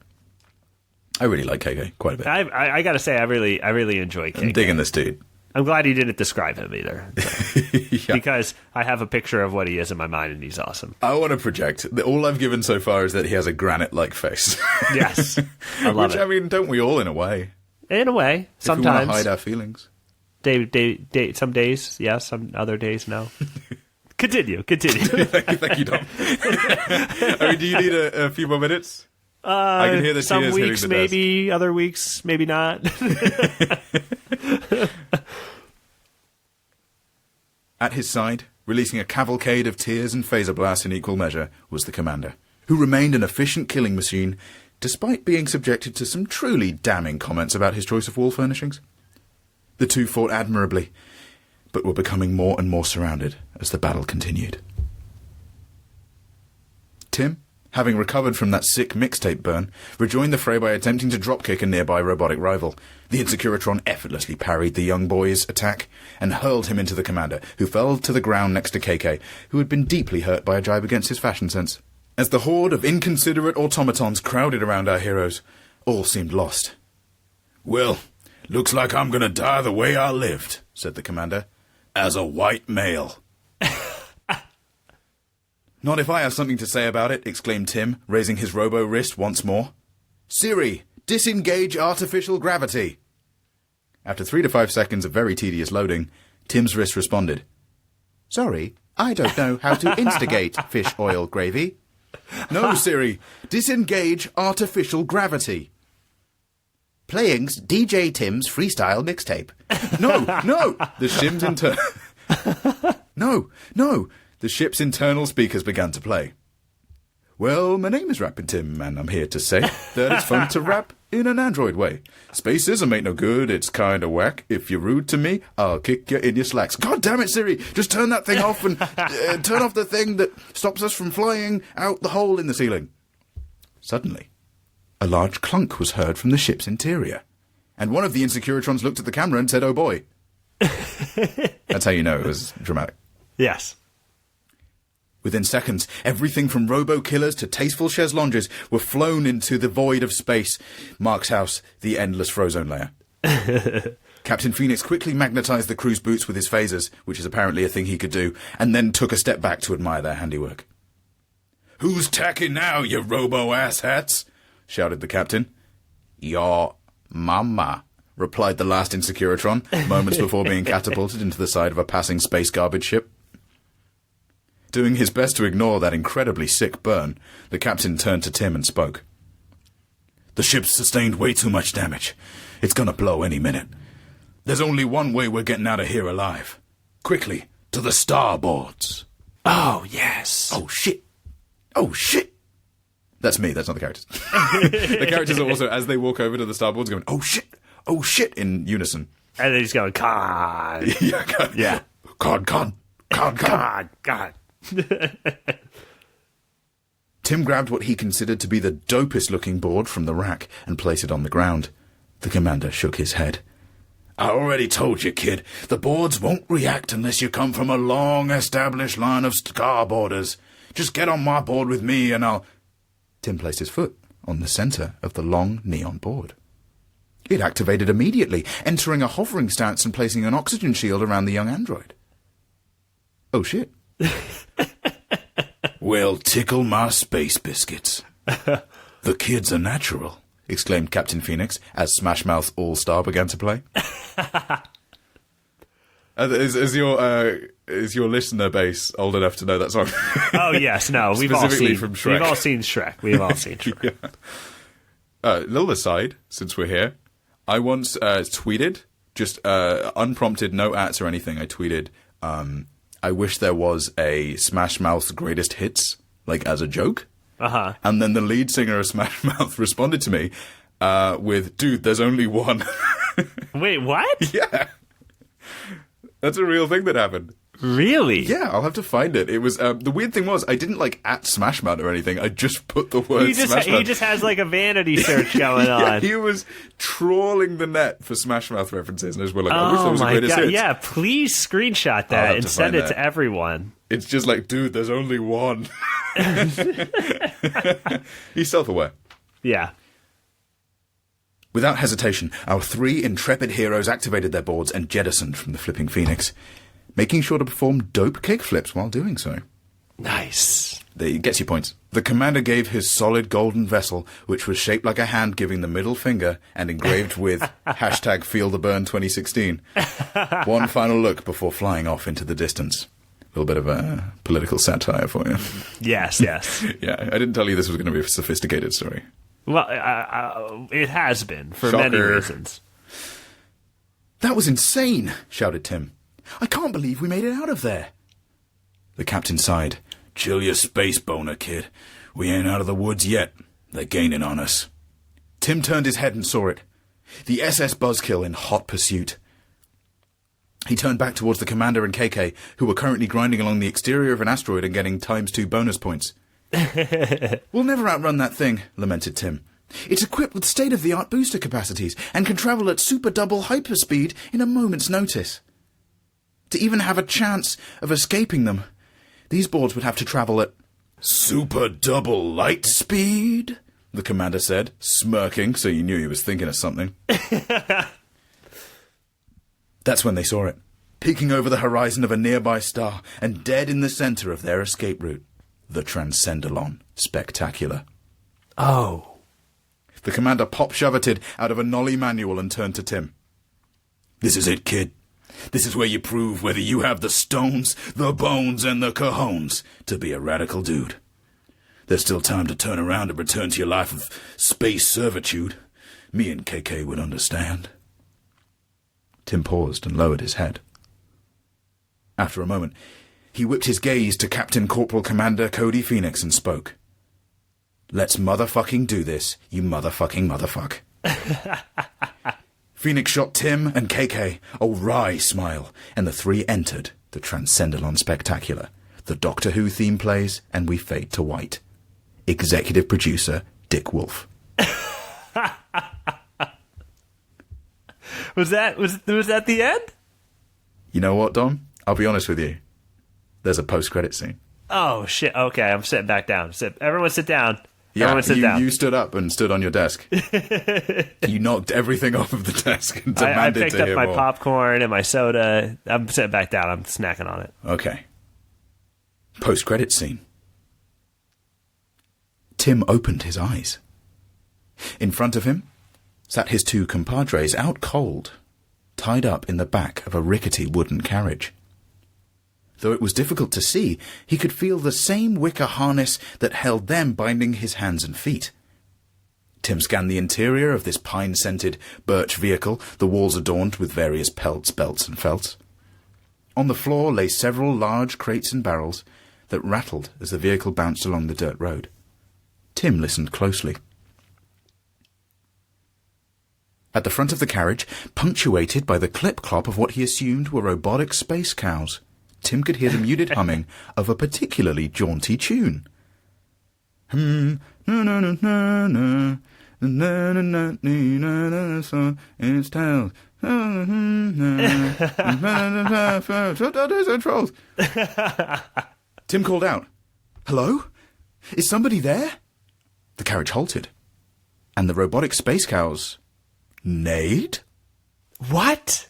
Speaker 2: I really like KK quite a bit.
Speaker 1: I gotta say, I really enjoy KK.
Speaker 2: I'm digging this dude.
Speaker 1: I'm glad he didn't describe him either. So.
Speaker 2: Yeah.
Speaker 1: Because I have a picture of what he is in my mind, and he's awesome.
Speaker 2: I want to project. All I've given so far is that he has a granite-like face.
Speaker 1: Yes. I love
Speaker 2: Which,
Speaker 1: it.
Speaker 2: I mean, don't we all in a way?
Speaker 1: In a way.
Speaker 2: If we want
Speaker 1: Sometimes.
Speaker 2: to hide our feelings.
Speaker 1: Some days, yes. Some other days, no. Continue.
Speaker 2: Thank you, Dom. I mean, do you need a few more minutes? I can hear the
Speaker 1: some
Speaker 2: tears
Speaker 1: weeks
Speaker 2: hitting the desk.
Speaker 1: maybe, other weeks maybe not.
Speaker 2: At his side, releasing a cavalcade of tears and phaser blasts in equal measure, was the commander, who remained an efficient killing machine, despite being subjected to some truly damning comments about his choice of wall furnishings. The two fought admirably, but were becoming more and more surrounded as the battle continued. Tim, having recovered from that sick mixtape burn, rejoined the fray by attempting to dropkick a nearby robotic rival. The Insecuritron effortlessly parried the young boy's attack and hurled him into the commander, who fell to the ground next to KK, who had been deeply hurt by a jibe against his fashion sense. As the horde of inconsiderate automatons crowded around our heroes, all seemed lost. "Well, looks like I'm gonna die the way I lived," said the commander, "as a white male." "Not if I have something to say about it," exclaimed Tim, raising his robo-wrist once more. "Siri, disengage artificial gravity." After 3 to 5 seconds of very tedious loading, Tim's wrist responded, "Sorry, I don't know how to instigate fish oil gravy." "No, Siri, disengage artificial gravity."
Speaker 3: "Playing DJ Tim's freestyle mixtape."
Speaker 2: No, the ship's No, the ship's internal speakers began to play. "Well, my name is Rappin' Tim, and I'm here to say that it's fun to rap in an android way. Spacism ain't no good, it's kinda whack. If you're rude to me, I'll kick you in your slacks." God damn it, Siri! Just turn that thing off and turn off the thing that stops us from flying out the hole in the ceiling. Suddenly, a large clunk was heard from the ship's interior, and one of the Insecuritrons looked at the camera and said, "Oh boy." That's how you know it was dramatic.
Speaker 1: Yes.
Speaker 2: Within seconds, everything from robo-killers to tasteful chaise lounges were flown into the void of space. Mark's house, the endless frozone layer. Captain Phoenix quickly magnetized the crew's boots with his phasers, which is apparently a thing he could do, and then took a step back to admire their handiwork. "Who's tacking now, you robo-asshats?" shouted the captain. "Your mama," replied the last Insecuritron, moments before being catapulted into the side of a passing space garbage ship. Doing his best to ignore that incredibly sick burn, the captain turned to Tim and spoke. "The ship's sustained way too much damage. It's gonna blow any minute. There's only one way we're getting out of here alive. Quickly, to the starboards."
Speaker 1: Oh, yes.
Speaker 2: Oh, shit. Oh, shit. That's me, that's not the characters. The characters are also, as they walk over to the starboards, going, "Oh, shit," in unison.
Speaker 1: And then he's going, "God."
Speaker 2: Yeah, God.
Speaker 1: Yeah.
Speaker 2: God. Tim grabbed what he considered to be the dopest-looking board from the rack and placed it on the ground. The commander shook his head. "I already told you, kid, the boards won't react unless you come from a long-established line of starboarders. Just get on my board with me and I'll... Tim placed his foot on the centre of the long neon board. It activated immediately, entering a hovering stance and placing an oxygen shield around the young android. Oh, shit. Well, tickle my space biscuits. The kid's a natural, exclaimed Captain Phoenix as Smash Mouth All-Star began to play. Is your listener base old enough to know that song?
Speaker 1: Oh, yes, no. We've all
Speaker 2: Specifically
Speaker 1: seen
Speaker 2: from Shrek.
Speaker 1: We've all seen Shrek. We've all seen Shrek.
Speaker 2: Yeah. Little aside, since we're here, I once tweeted, just unprompted, no ats or anything, I tweeted, I wish there was a Smash Mouth's greatest hits, like as a joke.
Speaker 1: Uh-huh.
Speaker 2: And then the lead singer of Smash Mouth responded to me with, dude, there's only one.
Speaker 1: Wait, what?
Speaker 2: Yeah. That's a real thing that happened.
Speaker 1: Really?
Speaker 2: Yeah, I'll have to find it. It was the weird thing was I didn't like at Smash Mouth or anything. I just put the word Smash Mouth.
Speaker 1: He just has like a vanity search going on.
Speaker 2: Yeah, he was trawling the net for Smash Mouth references, and I was like, I wish there was a greatest hits.
Speaker 1: Yeah, please screenshot that and send it to everyone.
Speaker 2: It's just like, dude, there's only one. He's self-aware.
Speaker 1: Yeah.
Speaker 2: Without hesitation, our three intrepid heroes activated their boards and jettisoned from the flipping Phoenix, making sure to perform dope kickflips while doing so.
Speaker 1: Nice.
Speaker 2: It gets you points. The commander gave his solid golden vessel, which was shaped like a hand giving the middle finger and engraved with hashtag Feel the Burn 2016, one final look before flying off into the distance. A little bit of a political satire for you.
Speaker 1: Yes.
Speaker 2: Yeah, I didn't tell you this was going to be a sophisticated story.
Speaker 1: Well, it has been, for
Speaker 2: Shocker.
Speaker 1: many reasons.
Speaker 2: That was insane, shouted Tim. I can't believe we made it out of there. The captain sighed. Chill your space boner, kid. We ain't out of the woods yet. They're gaining on us. Tim turned his head and saw it. The SS Buzzkill in hot pursuit. He turned back towards the commander and KK, who were currently grinding along the exterior of an asteroid and getting ×2 bonus points. We'll never outrun that thing, lamented Tim. It's equipped with state-of-the-art booster capacities and can travel at super double hyperspeed in a moment's notice. To even have a chance of escaping them, these boards would have to travel at super double light speed, the commander said, smirking so you knew he was thinking of something. That's when they saw it, peeking over the horizon of a nearby star and dead in the center of their escape route. The Transcendalon Spectacular.
Speaker 1: Oh.
Speaker 2: The commander pop-shoveted out of a Nolly manual and turned to Tim. This is it, kid. This is where you prove whether you have the stones, the bones, and the cojones to be a radical dude. There's still time to turn around and return to your life of space servitude. Me and KK would understand. Tim paused and lowered his head. After a moment, he whipped his gaze to Captain Corporal Commander Cody Phoenix and spoke. Let's motherfucking do this, you motherfucking motherfuck. Phoenix shot Tim and KK a wry smile, and the three entered the Transcendalon Spectacular. The Doctor Who theme plays, and we fade to white. Executive producer, Dick Wolf.
Speaker 1: Was that the end?
Speaker 2: You know what, Dom? I'll be honest with you. There's a post-credit scene.
Speaker 1: Oh, shit. Okay, I'm sitting back down. Everyone sit down.
Speaker 2: Yeah,
Speaker 1: Everyone sit down.
Speaker 2: You stood up and stood on your desk. You knocked everything off of the desk and
Speaker 1: I
Speaker 2: demanded
Speaker 1: picked
Speaker 2: to
Speaker 1: up
Speaker 2: hear
Speaker 1: my
Speaker 2: more.
Speaker 1: popcorn and my soda. I'm sitting back down. I'm snacking on it.
Speaker 2: Okay. Post-credit scene. Tim opened his eyes. In front of him sat his two compadres out cold, tied up in the back of a rickety wooden carriage. Though it was difficult to see, he could feel the same wicker harness that held them binding his hands and feet. Tim scanned the interior of this pine-scented birch vehicle, the walls adorned with various pelts, belts, and felts. On the floor lay several large crates and barrels that rattled as the vehicle bounced along the dirt road. Tim listened closely. At the front of the carriage, punctuated by the clip-clop of what he assumed were robotic space cows, Tim could hear the muted humming of a particularly jaunty tune. It's tails. Tim called out, Hello? Is somebody there? The carriage halted, and the robotic space cows neighed.
Speaker 1: What?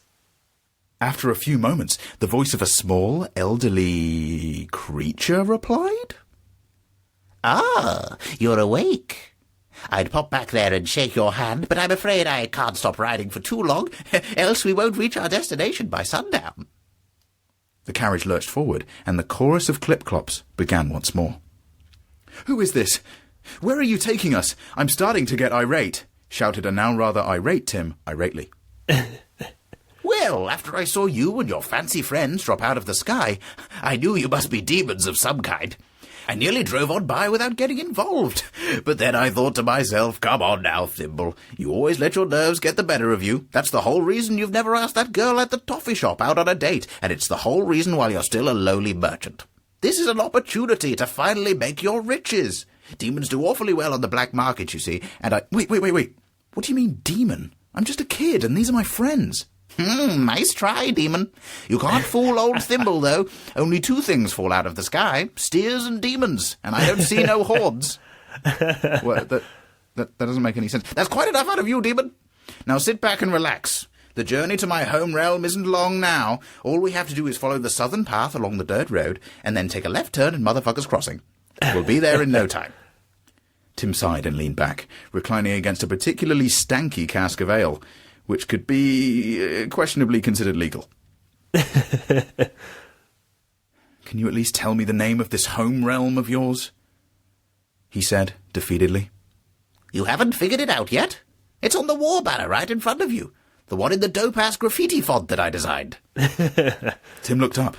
Speaker 2: After a few moments, the voice of a small, elderly creature replied.
Speaker 3: Ah, you're awake. I'd pop back there and shake your hand, but I'm afraid I can't stop riding for too long, else we won't reach our destination by sundown.
Speaker 2: The carriage lurched forward, and the chorus of clip-clops began once more. Who is this? Where are you taking us? I'm starting to get irate, shouted a now rather irate Tim irately.
Speaker 3: Well, after I saw you and your fancy friends drop out of the sky, I knew you must be demons of some kind. I nearly drove on by without getting involved. But then I thought to myself, come on now, Thimble. You always let your nerves get the better of you. That's the whole reason you've never asked that girl at the toffee shop out on a date, and it's the whole reason why you're still a lowly merchant. This is an opportunity to finally make your riches. Demons do awfully well on the black market, you see, and I... Wait. What do you mean, demon? I'm just a kid, and these are my friends. Nice try, demon. You can't fool old Thimble, though. Only two things fall out of the sky, steers and demons, and I don't see no hordes.
Speaker 2: Well, that doesn't make any sense.
Speaker 3: That's quite enough out of you, demon. Now sit back and relax. The journey to my home realm isn't long now. All we have to do is follow the southern path along the dirt road, and then take a left turn in Motherfucker's Crossing. We'll be there in no time.
Speaker 2: Tim sighed and leaned back, reclining against a particularly stanky cask of ale, which could be questionably considered legal. Can you at least tell me the name of this home realm of yours? He said, defeatedly.
Speaker 3: You haven't figured it out yet? It's on the war banner right in front of you. The one in the dope-ass graffiti font that I designed.
Speaker 2: Tim looked up,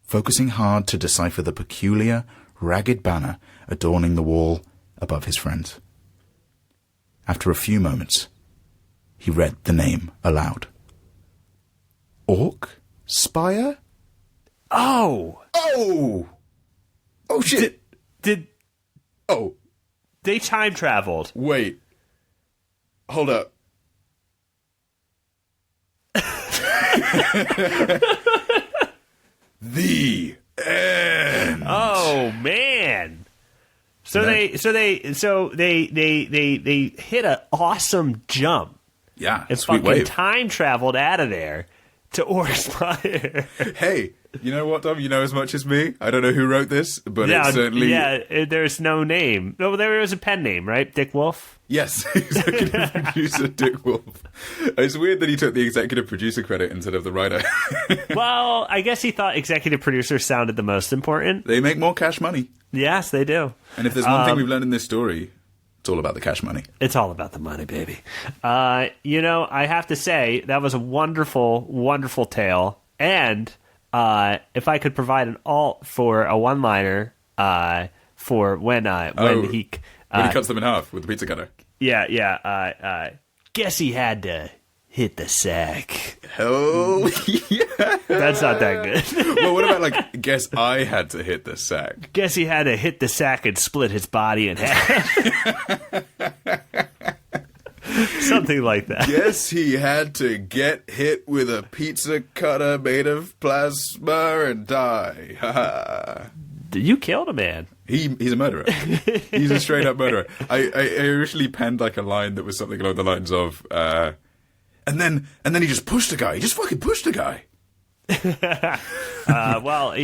Speaker 2: focusing hard to decipher the peculiar, ragged banner adorning the wall above his friends. After a few moments, he read the name aloud. Orc Spire?
Speaker 1: Oh!
Speaker 2: Oh! Oh, shit! Oh.
Speaker 1: They time traveled.
Speaker 2: Wait. Hold up. The end.
Speaker 1: Oh, man. So they hit an awesome jump.
Speaker 2: Yeah,
Speaker 1: and
Speaker 2: sweet
Speaker 1: fucking
Speaker 2: wave.
Speaker 1: time traveled out of there to Orc Spire.
Speaker 2: Hey, you know what, Dom? You know as much as me. I don't know who wrote this, but it's certainly...
Speaker 1: Yeah, there's no name. No, there was a pen name, right? Dick Wolf?
Speaker 2: Yes, executive producer Dick Wolf. It's weird that he took the executive producer credit instead of the writer.
Speaker 1: Well, I guess he thought executive producer sounded the most important.
Speaker 2: They make more cash money.
Speaker 1: Yes, they do.
Speaker 2: And if there's one thing we've learned in this story, it's all about the cash money.
Speaker 1: It's all about the money, baby. I have to say, that was a wonderful, wonderful tale. And if I could provide an alt for a one-liner for when he
Speaker 2: cuts them in half with the pizza cutter.
Speaker 1: Yeah. Guess he had to hit the sack.
Speaker 2: Oh, yeah.
Speaker 1: That's not that good.
Speaker 2: Well, what about, guess I had to hit the sack?
Speaker 1: Guess he had to hit the sack and split his body in half. Something like that.
Speaker 2: Guess he had to get hit with a pizza cutter made of plasma and die. You
Speaker 1: killed a man.
Speaker 2: He's a murderer. He's a straight up murderer. I originally penned a line that was something along the lines of, and then he just pushed a guy. He just fucking pushed a guy.
Speaker 1: Well,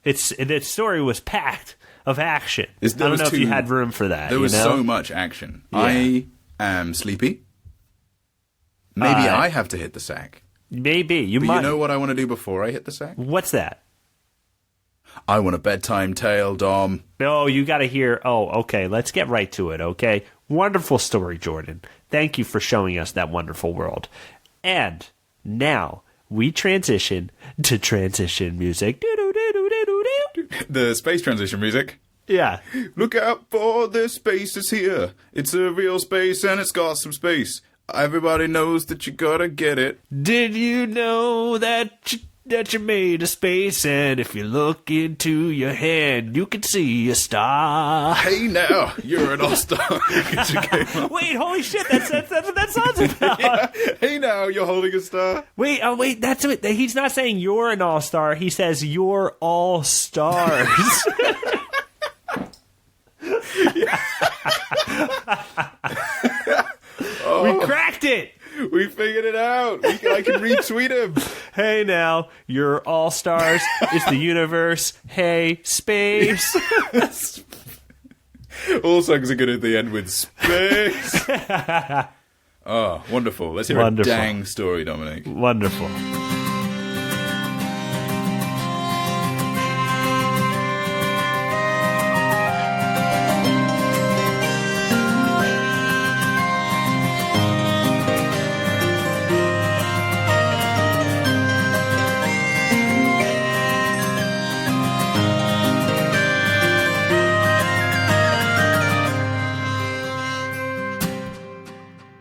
Speaker 1: its story was packed of action. I don't know if you had room for that.
Speaker 2: There was so much action. Yeah. I am sleepy. Maybe I have to hit the sack.
Speaker 1: Maybe. You
Speaker 2: might.
Speaker 1: But
Speaker 2: you know what I want to do before I hit the sack?
Speaker 1: What's that?
Speaker 2: I want a bedtime tale, Dom.
Speaker 1: Oh, you got to hear. Oh, okay. Let's get right to it, okay? Wonderful story, Jordan. Thank you for showing us that wonderful world. And now we transition to transition music.
Speaker 2: The space transition music?
Speaker 1: Yeah.
Speaker 2: Look out for the space is here. It's a real space and it's got some space. Everybody knows that you gotta get it.
Speaker 1: Did you know that you're made of space, and if you look into your head, you can see a star.
Speaker 2: Hey now, you're an all-star.
Speaker 1: Wait, holy shit, that's what that song's about.
Speaker 2: Yeah. Hey now, you're holding a star.
Speaker 1: Wait, that's it. He's not saying you're an all-star, he says you're all stars. We cracked it!
Speaker 2: We figured it out. I can retweet him.
Speaker 1: Hey now, you're all-stars. It's the universe. Hey, space.
Speaker 2: All songs are good at the end with space. Oh, wonderful. Let's hear a dang story, Dominic.
Speaker 1: Wonderful.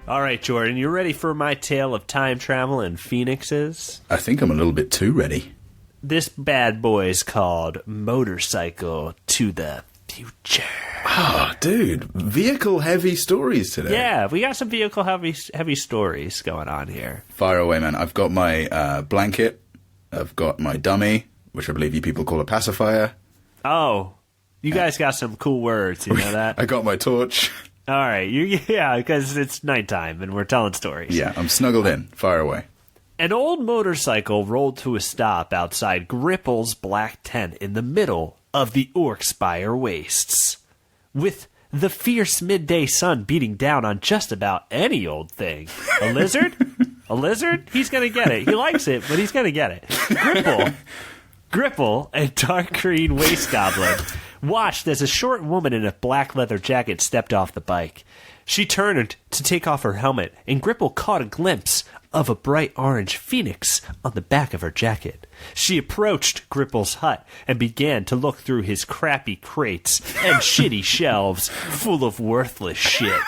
Speaker 1: All right, Jordan, you ready for my tale of time travel and phoenixes?
Speaker 2: I think I'm a little bit too ready.
Speaker 1: This bad boy's called Motorcycle to the Future.
Speaker 2: Oh, dude, vehicle-heavy stories today.
Speaker 1: Yeah, we got some vehicle-heavy stories going on here.
Speaker 2: Fire away, man. I've got my blanket. I've got my dummy, which I believe you people call a pacifier.
Speaker 1: Oh, you guys got some cool words, you know that?
Speaker 2: I got my torch.
Speaker 1: All right, yeah, because it's nighttime and we're telling stories.
Speaker 2: Yeah, I'm snuggled in. Fire away.
Speaker 1: An old motorcycle rolled to a stop outside Gripple's black tent in the middle of the Orkspire wastes. With the fierce midday sun beating down on just about any old thing. A lizard? A lizard? He's going to get it. He likes it, but he's going to get it. Gripple, a dark green waste goblin, watched as a short woman in a black leather jacket stepped off the bike. She turned to take off her helmet, and Gripple caught a glimpse of a bright orange phoenix on the back of her jacket. She approached Gripple's hut and began to look through his crappy crates and shitty shelves full of worthless shit.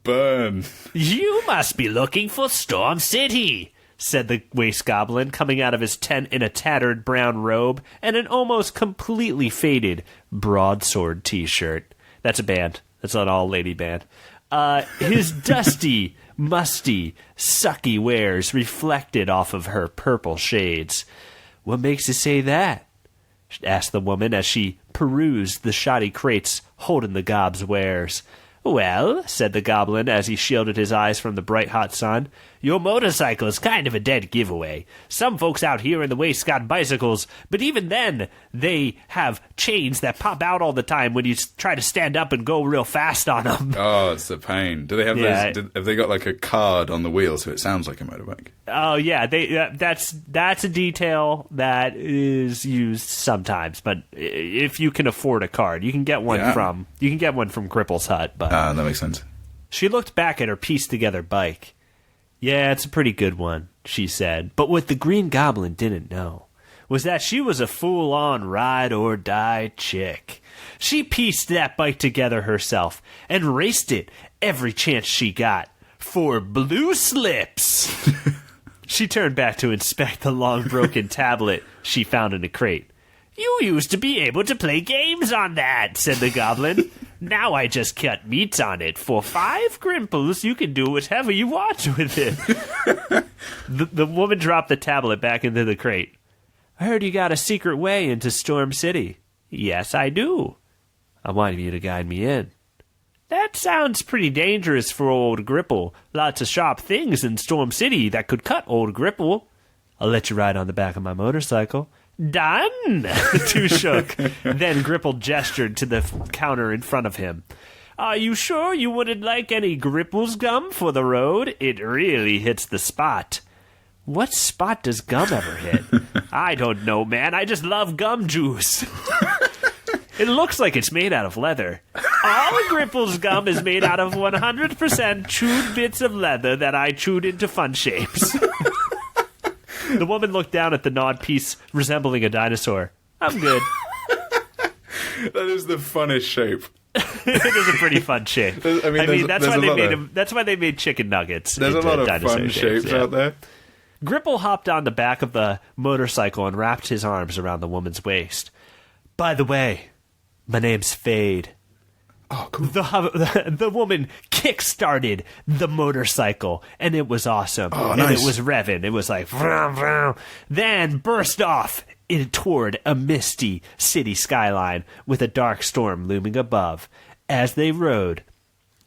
Speaker 2: Burn.
Speaker 1: You must be looking for Storm City, said the waste goblin, coming out of his tent in a tattered brown robe and an almost completely faded broadsword t-shirt. That's a band. That's an all-lady band. His dusty, musty, sucky wares reflected off of her purple shades. What makes you say that? Asked the woman as she perused the shoddy crates holding the gob's wares. Well, said the goblin as he shielded his eyes from the bright hot sun, your motorcycle is kind of a dead giveaway. Some folks out here in the waste got bicycles, but even then, they have chains that pop out all the time when you try to stand up and go real fast on them.
Speaker 2: Oh, it's a pain. Do they have those? Have they got like a card on the wheel so it sounds like a motorbike?
Speaker 1: Oh yeah, that's a detail that is used sometimes. But if you can afford a card, you can get one from Gripple's hut. But
Speaker 2: that makes sense.
Speaker 1: She looked back at her pieced together bike. Yeah, it's a pretty good one, she said. But what the Green Goblin didn't know was that she was a full-on ride-or-die chick. She pieced that bike together herself and raced it every chance she got for blue slips. She turned back to inspect the long broken tablet she found in a crate. You used to be able to play games on that, said the goblin. Now I just cut meats on it. For 5 grimples, you can do whatever you want with it. The woman dropped the tablet back into the crate. I heard you got a secret way into Storm City. Yes, I do. I wanted you to guide me in. That sounds pretty dangerous for old Gripple. Lots of sharp things in Storm City that could cut old Gripple. I'll let you ride on the back of my motorcycle. Done! The two shook. Then Gripple gestured to the counter in front of him. Are you sure you wouldn't like any Gripple's gum for the road? It really hits the spot. What spot does gum ever hit? I don't know, man. I just love gum juice. It looks like it's made out of leather. All Gripple's gum is made out of 100% chewed bits of leather that I chewed into fun shapes. The woman looked down at the gnawed piece resembling a dinosaur. I'm good.
Speaker 2: That is the funnest shape.
Speaker 1: It is a pretty fun shape. That's why they made chicken nuggets.
Speaker 2: There's a lot of fun shapes out there.
Speaker 1: Gripple hopped on the back of the motorcycle and wrapped his arms around the woman's waist. By the way, my name's Fade.
Speaker 2: Oh, cool.
Speaker 1: The woman kick-started the motorcycle, and it was awesome.
Speaker 2: Oh,
Speaker 1: and
Speaker 2: nice.
Speaker 1: It was revving. It was like, vroom, vroom. Then burst off toward a misty city skyline with a dark storm looming above. As they rode,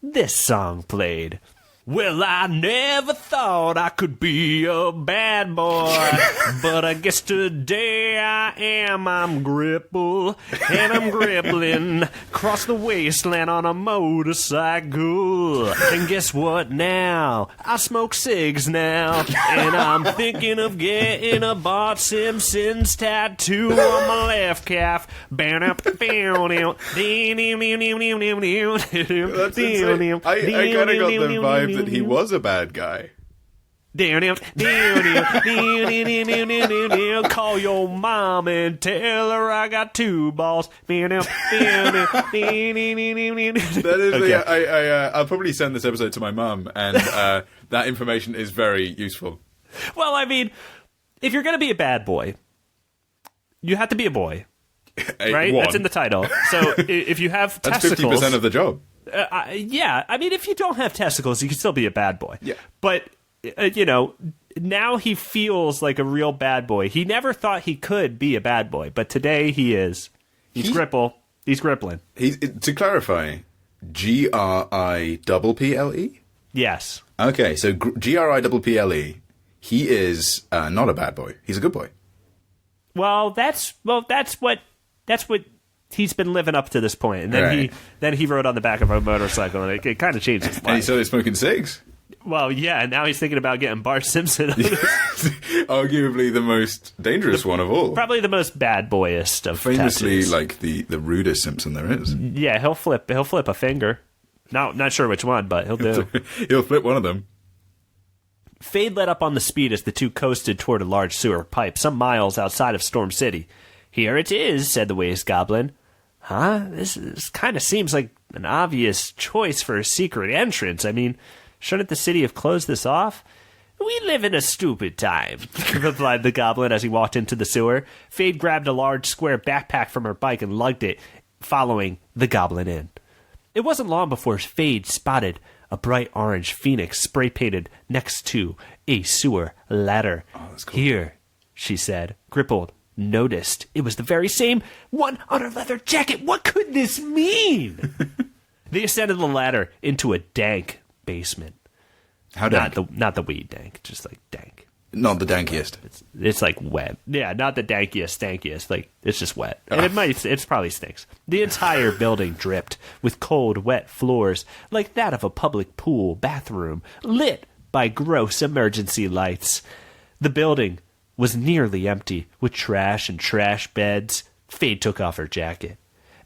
Speaker 1: this song played. Well, I never thought I could be a bad boy, but I guess today I am. I'm Gripple, and I'm grippling across the wasteland on a motorcycle. And guess what now? I smoke cigs now, and I'm thinking of getting a Bart Simpson's tattoo on my left calf.
Speaker 2: That's insane. I kind of got the vibe that he was a bad guy.
Speaker 1: Call your mom and tell her I got 2 balls.
Speaker 2: That is I'll probably send this episode to my mum, and that information is very useful.
Speaker 1: Well, I mean, if you're going to be a bad boy, you have to be a boy. Right? That's in the title. So if you have testicles...
Speaker 2: That's 50% of the job.
Speaker 1: Yeah, I mean, if you don't have testicles, you can still be a bad boy.
Speaker 2: Yeah.
Speaker 1: But, now he feels like a real bad boy. He never thought he could be a bad boy, but today he is. He's Gripple. He's Grippling.
Speaker 2: To clarify, Gripple?
Speaker 1: Yes.
Speaker 2: Okay, so Gripple, he is not a bad boy. He's a good boy.
Speaker 1: Well, that's what he's been living up to this point, and then he rode on the back of a motorcycle, and it kind of changed his life.
Speaker 2: And he started smoking cigs.
Speaker 1: Well, yeah, and now he's thinking about getting Bart Simpson.
Speaker 2: Arguably the most dangerous one of all.
Speaker 1: Probably the most bad boyest of
Speaker 2: famously
Speaker 1: tattoos.
Speaker 2: Like the rudest Simpson there is.
Speaker 1: Yeah, he'll flip a finger. Not sure which one, but he'll do.
Speaker 2: He'll flip one of them.
Speaker 1: Fade let up on the speed as the two coasted toward a large sewer pipe some miles outside of Storm City. Here it is, said the waste goblin. Huh? This kind of seems like an obvious choice for a secret entrance. I mean, shouldn't the city have closed this off? We live in a stupid time, replied the goblin as he walked into the sewer. Fade grabbed a large square backpack from her bike and lugged it, following the goblin in. It wasn't long before Fade spotted a bright orange phoenix spray-painted next to a sewer ladder.
Speaker 2: Oh, that's cool.
Speaker 1: Here, she said. Grippled noticed it was the very same one on her leather jacket. What could this mean? They ascended the ladder into a dank basement.
Speaker 2: How dank?
Speaker 1: Not the weed dank, just like dank.
Speaker 2: Not the dankiest.
Speaker 1: It's like wet. Yeah, not the stankiest. Like, it's just wet. And it probably stinks. The entire building dripped with cold, wet floors, like that of a public pool bathroom, lit by gross emergency lights. The building was nearly empty, with trash and trash beds. Fade took off her jacket.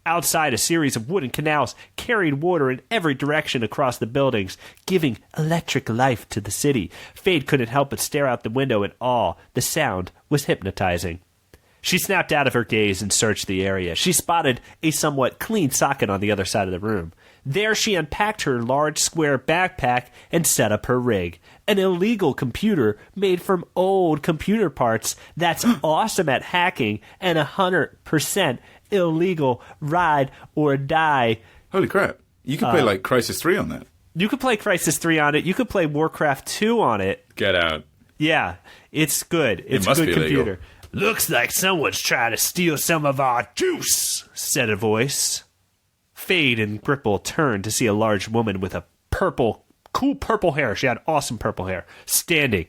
Speaker 1: Outside, a series of wooden canals carried water in every direction across the buildings, giving electric life to the city. Fade couldn't help but stare out the window in awe. The sound was hypnotizing. She snapped out of her gaze and searched the area. She spotted a somewhat clean socket on the other side of the room. There she unpacked her large square backpack and set up her rig. An illegal computer made from old computer parts that's awesome at hacking and 100% illegal, ride or die.
Speaker 2: Holy crap. You could play like Crysis 3 on that.
Speaker 1: You could play Crysis 3 on it. You could play Warcraft 2 on it.
Speaker 2: Get out.
Speaker 1: Yeah, it's good. It's a good computer. Looks like someone's trying to steal some of our juice, said a voice. Fade and Gripple turned to see a large woman with a cool purple hair. She had awesome purple hair, standing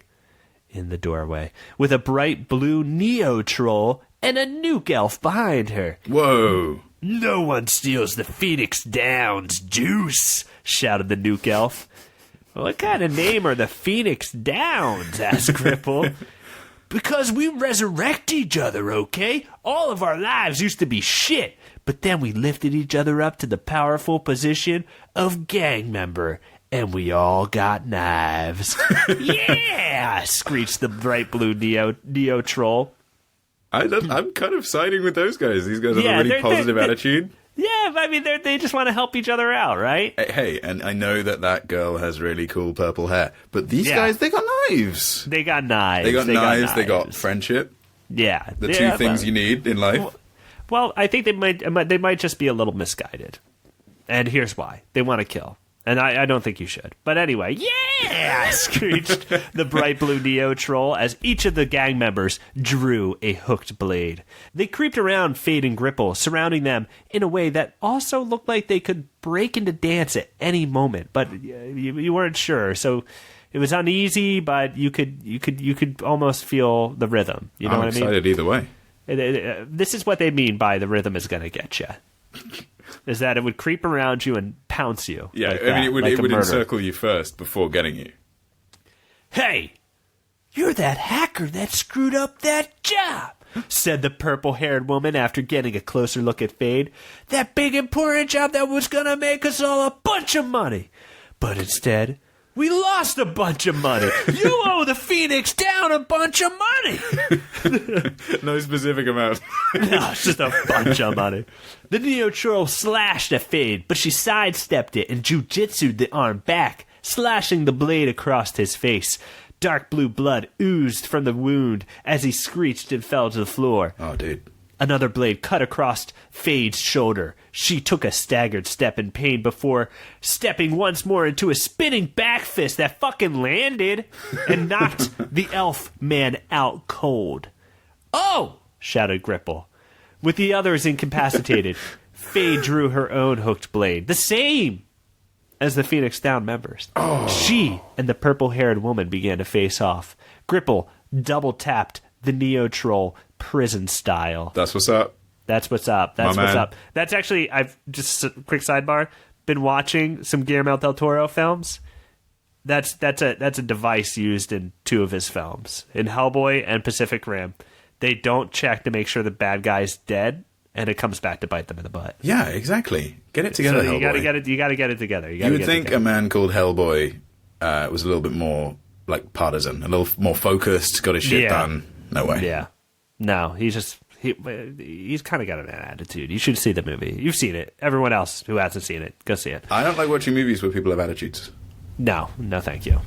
Speaker 1: in the doorway with a bright blue Neo troll and a nuke elf behind her.
Speaker 2: Whoa.
Speaker 1: No one steals the Phoenix Downs juice, shouted the nuke elf. What kind of name are the Phoenix Downs? Asked Gripple. Because we resurrect each other, okay? All of our lives used to be shit, but then we lifted each other up to the powerful position of gang member, and we all got knives. Yeah! Screeched the bright blue Neo troll.
Speaker 2: I'm kind of siding with those guys. These guys have a really positive attitude.
Speaker 1: Yeah, I mean, they just want to help each other out, right?
Speaker 2: Hey, and I know that girl has really cool purple hair, but these guys, they got knives.
Speaker 1: They got knives.
Speaker 2: They got friendship.
Speaker 1: Yeah.
Speaker 2: The two things you need in life.
Speaker 1: Well, I think they might just be a little misguided. And here's why. They want to kill. And I don't think you should. But anyway, yeah! Screeched the bright blue Neo Troll as each of the gang members drew a hooked blade. They creeped around Fade and Gripple, surrounding them in a way that also looked like they could break into dance at any moment. But you weren't sure, so it was uneasy, but you could almost feel the rhythm. You know what I mean?
Speaker 2: I'm excited either way.
Speaker 1: This is what they mean by the rhythm is going to get you. Is that it would creep around you and pounce you.
Speaker 2: Yeah,
Speaker 1: like
Speaker 2: I mean, it would
Speaker 1: murder.
Speaker 2: encircle you first before getting you.
Speaker 1: Hey, you're that hacker that screwed up that job, said the purple-haired woman after getting a closer look at Fade. That big important job that was going to make us all a bunch of money. But instead, we lost a bunch of money. You owe the Phoenix down a bunch of money.
Speaker 2: No specific amount.
Speaker 1: No, it's just a bunch of money. The Neo Troll slashed at Fade, but she sidestepped it and jujitsu'd the arm back, slashing the blade across his face. Dark blue blood oozed from the wound as he screeched and fell to the floor.
Speaker 2: Oh, dude.
Speaker 1: Another blade cut across Fade's shoulder. She took a staggered step in pain before stepping once more into a spinning back fist that fucking landed and knocked the elf man out cold. Oh! Shouted Gripple. With the others incapacitated, Fade drew her own hooked blade, the same as the Phoenix Down members. Oh. She and the purple-haired woman began to face off. Gripple double-tapped the Neo Troll prison style.
Speaker 2: That's what's up.
Speaker 1: That's what's up. That's
Speaker 2: My
Speaker 1: what's
Speaker 2: man.
Speaker 1: up. That's actually, I've just a quick sidebar, been watching some Guillermo del Toro films. That's a device used in two of his films, in Hellboy and Pacific Rim. They don't check to make sure the bad guy's dead, and it comes back to bite them in the butt.
Speaker 2: Yeah, exactly. Get it together,
Speaker 1: So you
Speaker 2: Hellboy.
Speaker 1: gotta get it. You gotta get it together.
Speaker 2: You would think a man called Hellboy was a little bit more like partisan, a little more focused, got his shit done. No way.
Speaker 1: Yeah. No, he's kind of got an attitude. You should see the movie. You've seen it. Everyone else who hasn't seen it, go see it.
Speaker 2: I don't like watching movies where people have attitudes.
Speaker 1: No, thank you.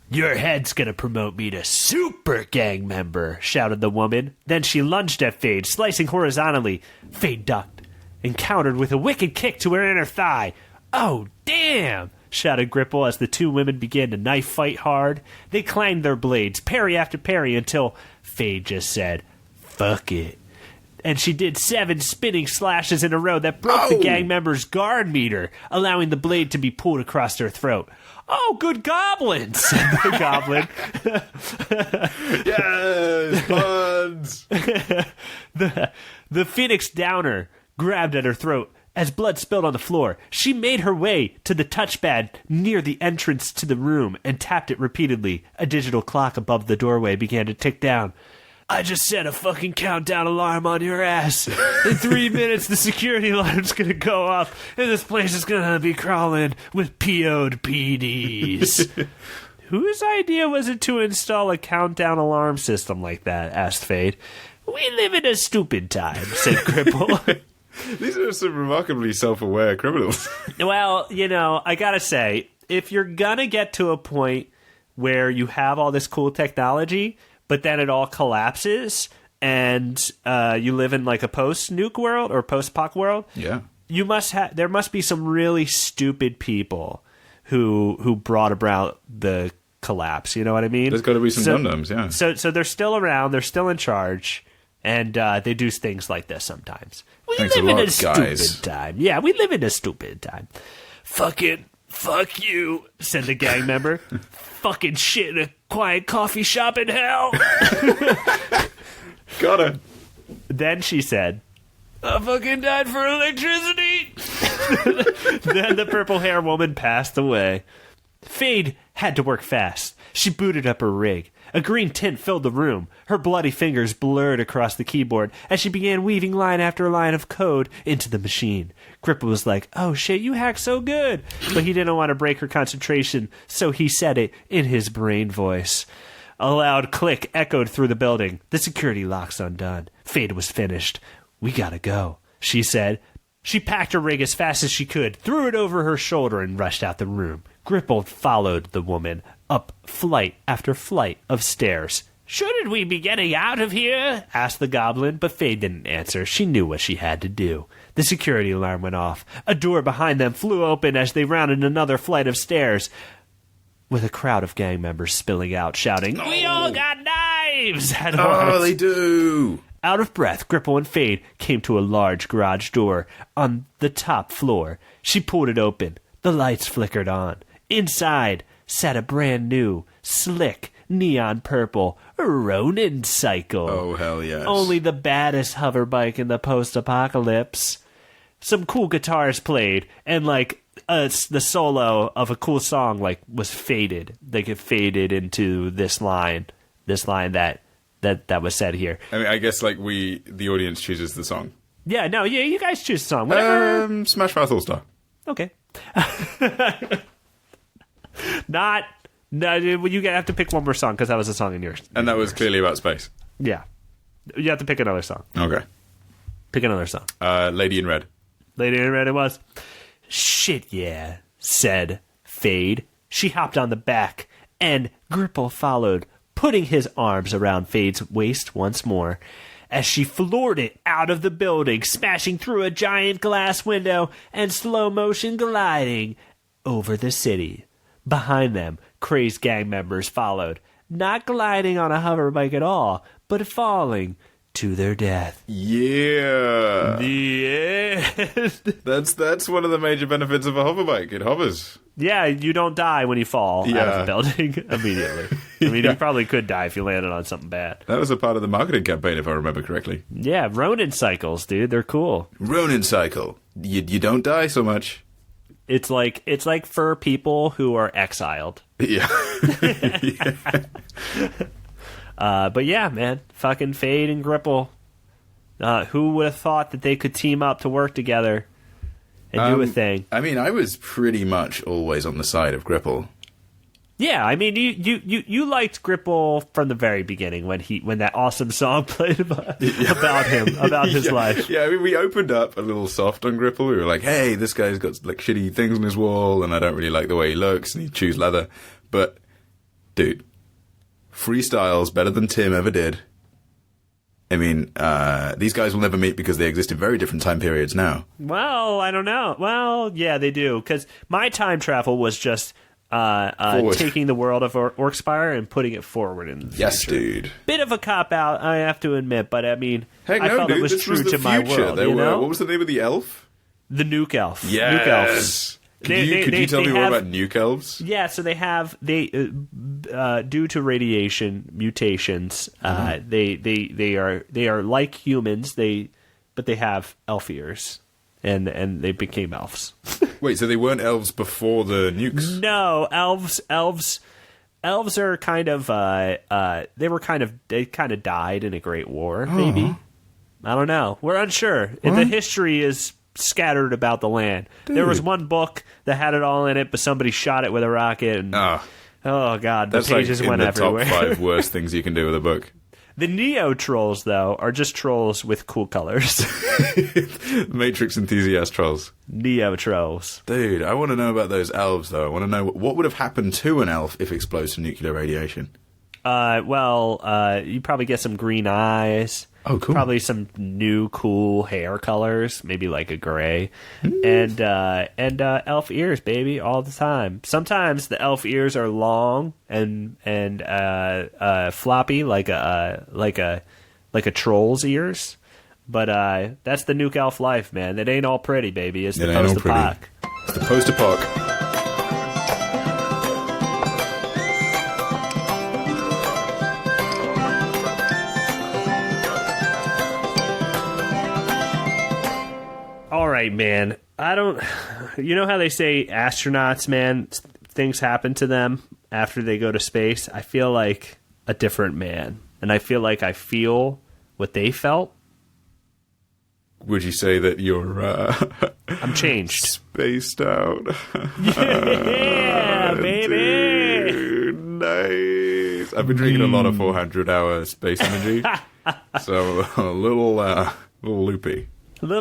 Speaker 1: Your head's gonna promote me to super gang member, shouted the woman. Then she lunged at Fade, slicing horizontally. Fade ducked and countered with a wicked kick to her inner thigh. Oh, damn! Shouted Gripple as the two women began to knife fight hard. They clanged their blades, parry after parry, until Fade just said, fuck it. And she did 7 spinning slashes in a row that broke the gang member's guard meter, allowing the blade to be pulled across their throat. Oh, good goblin, said the goblin.
Speaker 2: Yes, buns!
Speaker 1: The Phoenix Downer grabbed at her throat. As blood spilled on the floor, she made her way to the touchpad near the entrance to the room and tapped it repeatedly. A digital clock above the doorway began to tick down. I just set a fucking countdown alarm on your ass. In 3 minutes, the security alarm's gonna go off, and this place is gonna be crawling with PO'd PDs. Whose idea was it to install a countdown alarm system like that? Asked Fade. We live in a stupid time, said Cripple.
Speaker 2: These are some remarkably self-aware criminals.
Speaker 1: Well, I gotta say, if you're gonna get to a point where you have all this cool technology, but then it all collapses, and you live in like a post-nuke world or post-poc world,
Speaker 2: Yeah.
Speaker 1: there must be some really stupid people who brought about the collapse. You know what I mean?
Speaker 2: There's got to be some dum-dums, yeah.
Speaker 1: So they're still around, they're still in charge, and they do things like this sometimes. We
Speaker 2: Thanks
Speaker 1: live
Speaker 2: a lot,
Speaker 1: in a
Speaker 2: guys.
Speaker 1: stupid time. Yeah, we live in a stupid time. Fucking fuck you, said the gang member. Fucking shit in a quiet coffee shop in hell.
Speaker 2: Got her.
Speaker 1: Then she said, I fucking died for electricity. Then the purple hair woman passed away. Fade had to work fast. She booted up her rig. A green tint filled the room. Her bloody fingers blurred across the keyboard as she began weaving line after line of code into the machine. Gripple was like, oh shit, you hack so good. But he didn't want to break her concentration, so he said it in his brain voice. A loud click echoed through the building. The security lock's undone. Fade was finished. We gotta go, she said. She packed her rig as fast as she could, threw it over her shoulder, and rushed out the room. Gripple followed the woman up flight after flight of stairs. Shouldn't we be getting out of here? Asked the goblin, but Fade didn't answer. She knew what she had to do. The security alarm went off. A door behind them flew open as they rounded another flight of stairs, with a crowd of gang members spilling out, shouting, "We all got knives!"
Speaker 2: Oh, they do!
Speaker 1: Out of breath, Gripple and Fade came to a large garage door on the top floor. She pulled it open. The lights flickered on. Inside sat a brand new, slick, neon purple Ronin cycle.
Speaker 2: Oh, hell yes.
Speaker 1: Only the baddest hoverbike in the post-apocalypse. Some cool guitars played, and the solo of a cool song was faded. It faded into this line that was said here.
Speaker 2: I mean, I guess the audience chooses the song.
Speaker 1: Yeah, no, yeah, you guys choose the song. Whatever.
Speaker 2: Smash Mouth All Star.
Speaker 1: Okay. No, you have to pick one more song because that was a song in yours.
Speaker 2: And that was clearly about space.
Speaker 1: Yeah, you have to pick another song.
Speaker 2: Okay.
Speaker 1: Pick another song.
Speaker 2: Lady in Red.
Speaker 1: Lady in Red it was. Shit, yeah, said Fade. She hopped on the back, and Gripple followed, putting his arms around Fade's waist once more, as she floored it out of the building, smashing through a giant glass window and slow motion gliding over the city. Behind them, crazed gang members followed, not gliding on a hoverbike at all, but falling to their death.
Speaker 2: Yeah.
Speaker 1: Yeah.
Speaker 2: That's one of the major benefits of a hoverbike. It hovers.
Speaker 1: Yeah, you don't die when you fall out of the building immediately. I mean, you probably could die if you landed on something bad.
Speaker 2: That was a part of the marketing campaign, if I remember correctly.
Speaker 1: Yeah, Ronin cycles, dude. They're cool.
Speaker 2: Ronin cycle. You don't die so much.
Speaker 1: It's like for people who are exiled.
Speaker 2: Yeah.
Speaker 1: But yeah, man, fucking Fade and Gripple. Who would have thought that they could team up to work together and do a thing?
Speaker 2: I mean, I was pretty much always on the side of Gripple.
Speaker 1: Yeah, I mean, you liked Gripple from the very beginning when that awesome song played about him, about his life.
Speaker 2: Yeah, I mean, we opened up a little soft on Gripple. We were like, hey, this guy's got shitty things on his wall, and I don't really like the way he looks, and he chews leather. But, dude, freestyle's better than Tim ever did. I mean, these guys will never meet because they exist in very different time periods now.
Speaker 1: Well, I don't know. Well, yeah, they do. Because my time travel was just taking the world of Orkspire and putting it forward in the future.
Speaker 2: Yes, dude.
Speaker 1: Bit of a cop-out, I have to admit, but I mean,
Speaker 2: I
Speaker 1: felt it was true to my world.
Speaker 2: What was the name of the elf?
Speaker 1: The Nuke Elf.
Speaker 2: Yes.
Speaker 1: Nuke Elves.
Speaker 2: Could you tell me more about Nuke Elves?
Speaker 1: Yeah, so due to radiation mutations, they are like humans. But they have elf ears, and they became elves.
Speaker 2: Wait, so they weren't elves before the nukes?
Speaker 1: No, elves are kind of they kind of died in a great war. Maybe, I don't know. We're unsure. The history is scattered about the land. Dude. There was one book that had it all in it, but somebody shot it with a rocket, and oh god, the pages went everywhere.
Speaker 2: That's top 5 worst things you can do with a book.
Speaker 1: The Neo trolls, though, are just trolls with cool colors.
Speaker 2: Matrix enthusiast trolls.
Speaker 1: Neo trolls.
Speaker 2: Dude, I want to know about those elves, though. I want to know what would have happened to an elf if exposed to nuclear radiation.
Speaker 1: You probably get some green eyes.
Speaker 2: Oh, cool.
Speaker 1: Probably some new cool hair colors, maybe like a gray, and elf ears, baby, all the time. Sometimes the elf ears are long and floppy, like a troll's ears. But that's the Nuke Elf life, man. It ain't all pretty, baby. It's the post-apoc.
Speaker 2: It's the post-apoc.
Speaker 1: All right, man. You know how they say astronauts, man, things happen to them after they go to space? I feel like a different man. And I feel like I feel what they felt.
Speaker 2: Would you say that you're
Speaker 1: I'm changed.
Speaker 2: Spaced out?
Speaker 1: Yeah, baby.
Speaker 2: Dude, nice. I've been drinking a lot of 400-hour space energy. So a little loopy. We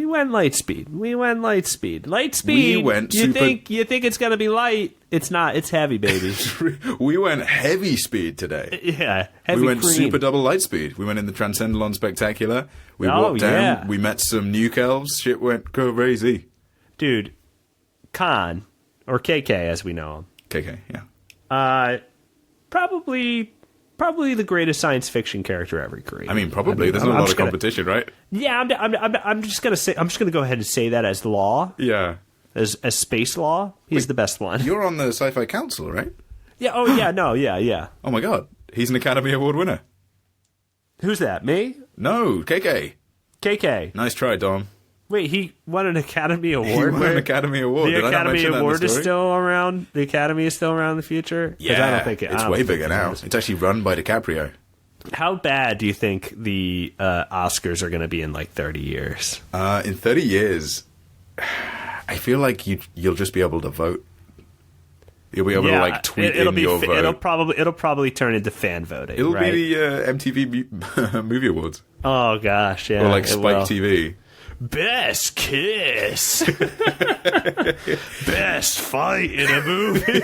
Speaker 1: went light speed. Light speed.
Speaker 2: We went
Speaker 1: you think it's gonna be light? It's not. It's heavy, baby.
Speaker 2: We went heavy speed today.
Speaker 1: Yeah, heavy
Speaker 2: We went
Speaker 1: cream.
Speaker 2: super double light speed. We went in the Transcendalon Spectacular. We walked down.
Speaker 1: Yeah.
Speaker 2: We met some nuke elves. Shit went crazy.
Speaker 1: Dude, Khan, or KK as we know him.
Speaker 2: KK, yeah.
Speaker 1: Probably the greatest science fiction character ever created.
Speaker 2: I mean, probably. There's not a lot of competition, right?
Speaker 1: Yeah, I'm just gonna go ahead and say that as law,
Speaker 2: Yeah.
Speaker 1: as space law. He's the best one.
Speaker 2: You're on the Sci-Fi Council, right?
Speaker 1: Yeah. Oh yeah. No. Yeah. Yeah.
Speaker 2: Oh my god. He's an Academy Award winner.
Speaker 1: Who's that? Me?
Speaker 2: No, KK.
Speaker 1: KK.
Speaker 2: Nice try, Dom.
Speaker 1: Wait, he won an Academy
Speaker 2: He
Speaker 1: Award.
Speaker 2: won an Academy Award.
Speaker 1: The
Speaker 2: Did I not
Speaker 1: Academy
Speaker 2: mention that in the
Speaker 1: Award is
Speaker 2: story?
Speaker 1: still around. The Academy is still around in the future. 'Cause
Speaker 2: Yeah,
Speaker 1: I don't think
Speaker 2: it's way bigger now. It's actually run by DiCaprio.
Speaker 1: How bad do you think the Oscars are going to be in like 30 years?
Speaker 2: In 30 years, I feel like you'll just be able to vote. You'll be able to like tweet in your vote.
Speaker 1: It'll probably turn into fan voting.
Speaker 2: It'll
Speaker 1: right?
Speaker 2: be the MTV Movie Awards
Speaker 1: Oh gosh, yeah.
Speaker 2: or like
Speaker 1: it
Speaker 2: Spike
Speaker 1: will.
Speaker 2: TV.
Speaker 1: Best kiss. Best fight in a movie.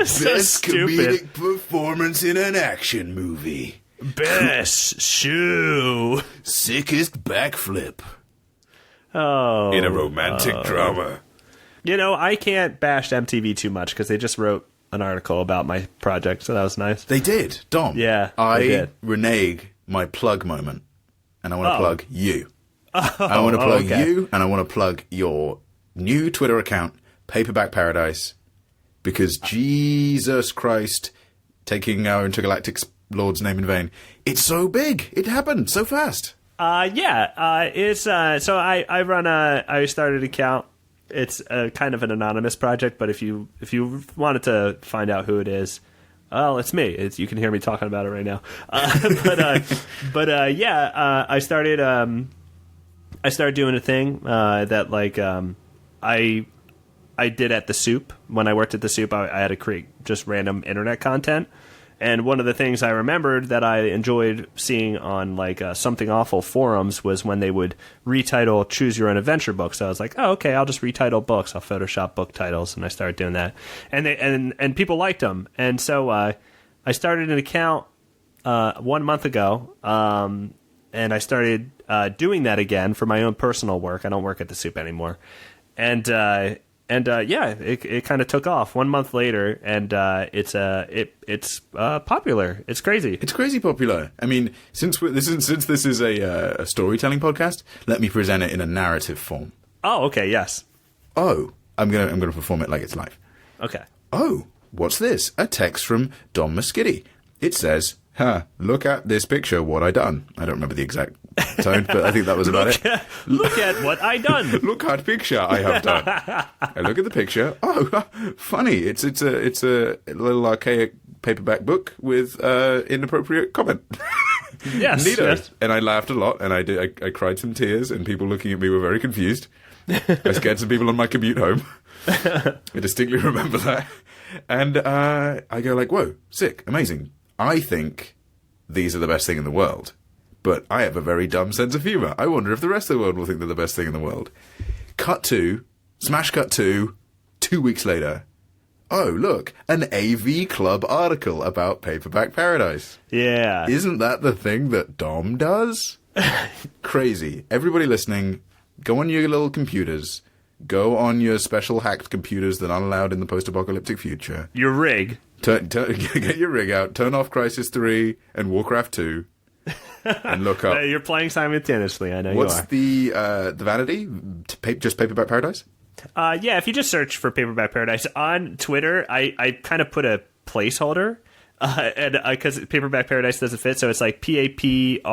Speaker 1: So stupid.
Speaker 2: performance in an action movie.
Speaker 1: Best shoe.
Speaker 2: Sickest backflip
Speaker 1: Oh.
Speaker 2: in a romantic drama.
Speaker 1: You know, I can't bash MTV too much because they just wrote an article about my project, so that was nice.
Speaker 2: They did, Dom.
Speaker 1: Yeah, they
Speaker 2: I
Speaker 1: did.
Speaker 2: renege my plug moment, and I want to
Speaker 1: Oh.
Speaker 2: plug you. I want to plug
Speaker 1: okay.
Speaker 2: you, and I want to plug your new Twitter account, Paperback Paradise, because Jesus Christ, taking our intergalactic Lord's name in vain, it's so big. It happened so fast.
Speaker 1: It's so I started an account. It's kind of an anonymous project, but if you wanted to find out who it is, well, it's me. You can hear me talking about it right now. I started doing a thing that like I did at the Soup. When I worked at the Soup, I had to create just random internet content. And one of the things I remembered that I enjoyed seeing on like Something Awful forums was when they would retitle Choose Your Own Adventure books. So I was like, oh, okay, I'll just retitle books. I'll Photoshop book titles, and I started doing that. And and people liked them. And so I started an account 1 month ago, and I started doing that again for my own personal work. I don't work at the Soup anymore. And it kind of took off 1 month later, and it's popular. It's crazy.
Speaker 2: It's crazy popular. I mean, since this is a storytelling podcast, let me present it in a narrative form.
Speaker 1: Oh, okay, yes.
Speaker 2: Oh, I'm gonna perform it like it's live.
Speaker 1: Okay.
Speaker 2: Oh, what's this? A text from Dom Moschetti. It says, look at this picture, what I done. I don't remember the exact tone, but I think that was about it.
Speaker 1: Look at what I done.
Speaker 2: Look at picture I have done. I look at the picture. Oh, funny. It's a little archaic paperback book with inappropriate comment.
Speaker 1: Yes.
Speaker 2: Neato.
Speaker 1: Yes.
Speaker 2: And I laughed a lot, and I cried some tears, and people looking at me were very confused. I scared some people on my commute home. I distinctly remember that. And I go like, whoa, sick, amazing. I think these are the best thing in the world. But I have a very dumb sense of humour. I wonder if the rest of the world will think they're the best thing in the world. Smash cut to, 2 weeks later. Oh, look, an AV Club article about Paperback Paradise.
Speaker 1: Yeah.
Speaker 2: Isn't that the thing that Dom does? Crazy. Everybody listening, go on your little computers. Go on your special hacked computers that aren't allowed in the post-apocalyptic future.
Speaker 1: Your rig.
Speaker 2: Get your rig out, turn off Crysis 3 and Warcraft 2, and look up.
Speaker 1: You're playing simultaneously, I know
Speaker 2: What's
Speaker 1: you
Speaker 2: the vanity? Just Paperback Paradise?
Speaker 1: Yeah, if you just search for Paperback Paradise on Twitter, I kind of put a placeholder, and because Paperback Paradise doesn't fit, so it's like PAPRBCK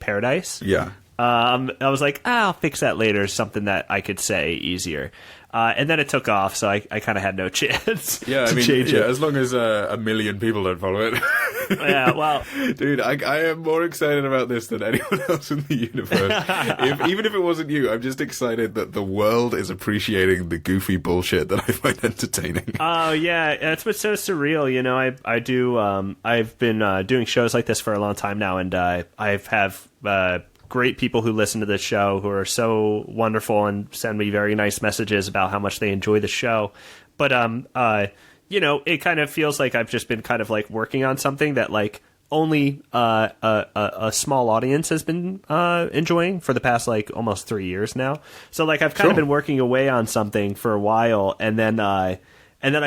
Speaker 1: Paradise.
Speaker 2: Yeah.
Speaker 1: I was like, I'll fix that later, something that I could say easier. And then it took off, so I kind of had no chance to change it.
Speaker 2: As long as 1 million people don't follow it.
Speaker 1: Yeah, well...
Speaker 2: Dude, I am more excited about this than anyone else in the universe. Even if it wasn't you, I'm just excited that the world is appreciating the goofy bullshit that I find entertaining.
Speaker 1: Oh, yeah, that's what's so surreal, you know, I've been doing shows like this for a long time now, and I have great people who listen to this show who are so wonderful and send me very nice messages about how much they enjoy the show. But it kind of feels like I've just been kind of like working on something that like only a small audience has been enjoying for the past like almost 3 years now. So like I've kind of been working away on something for a while, and then I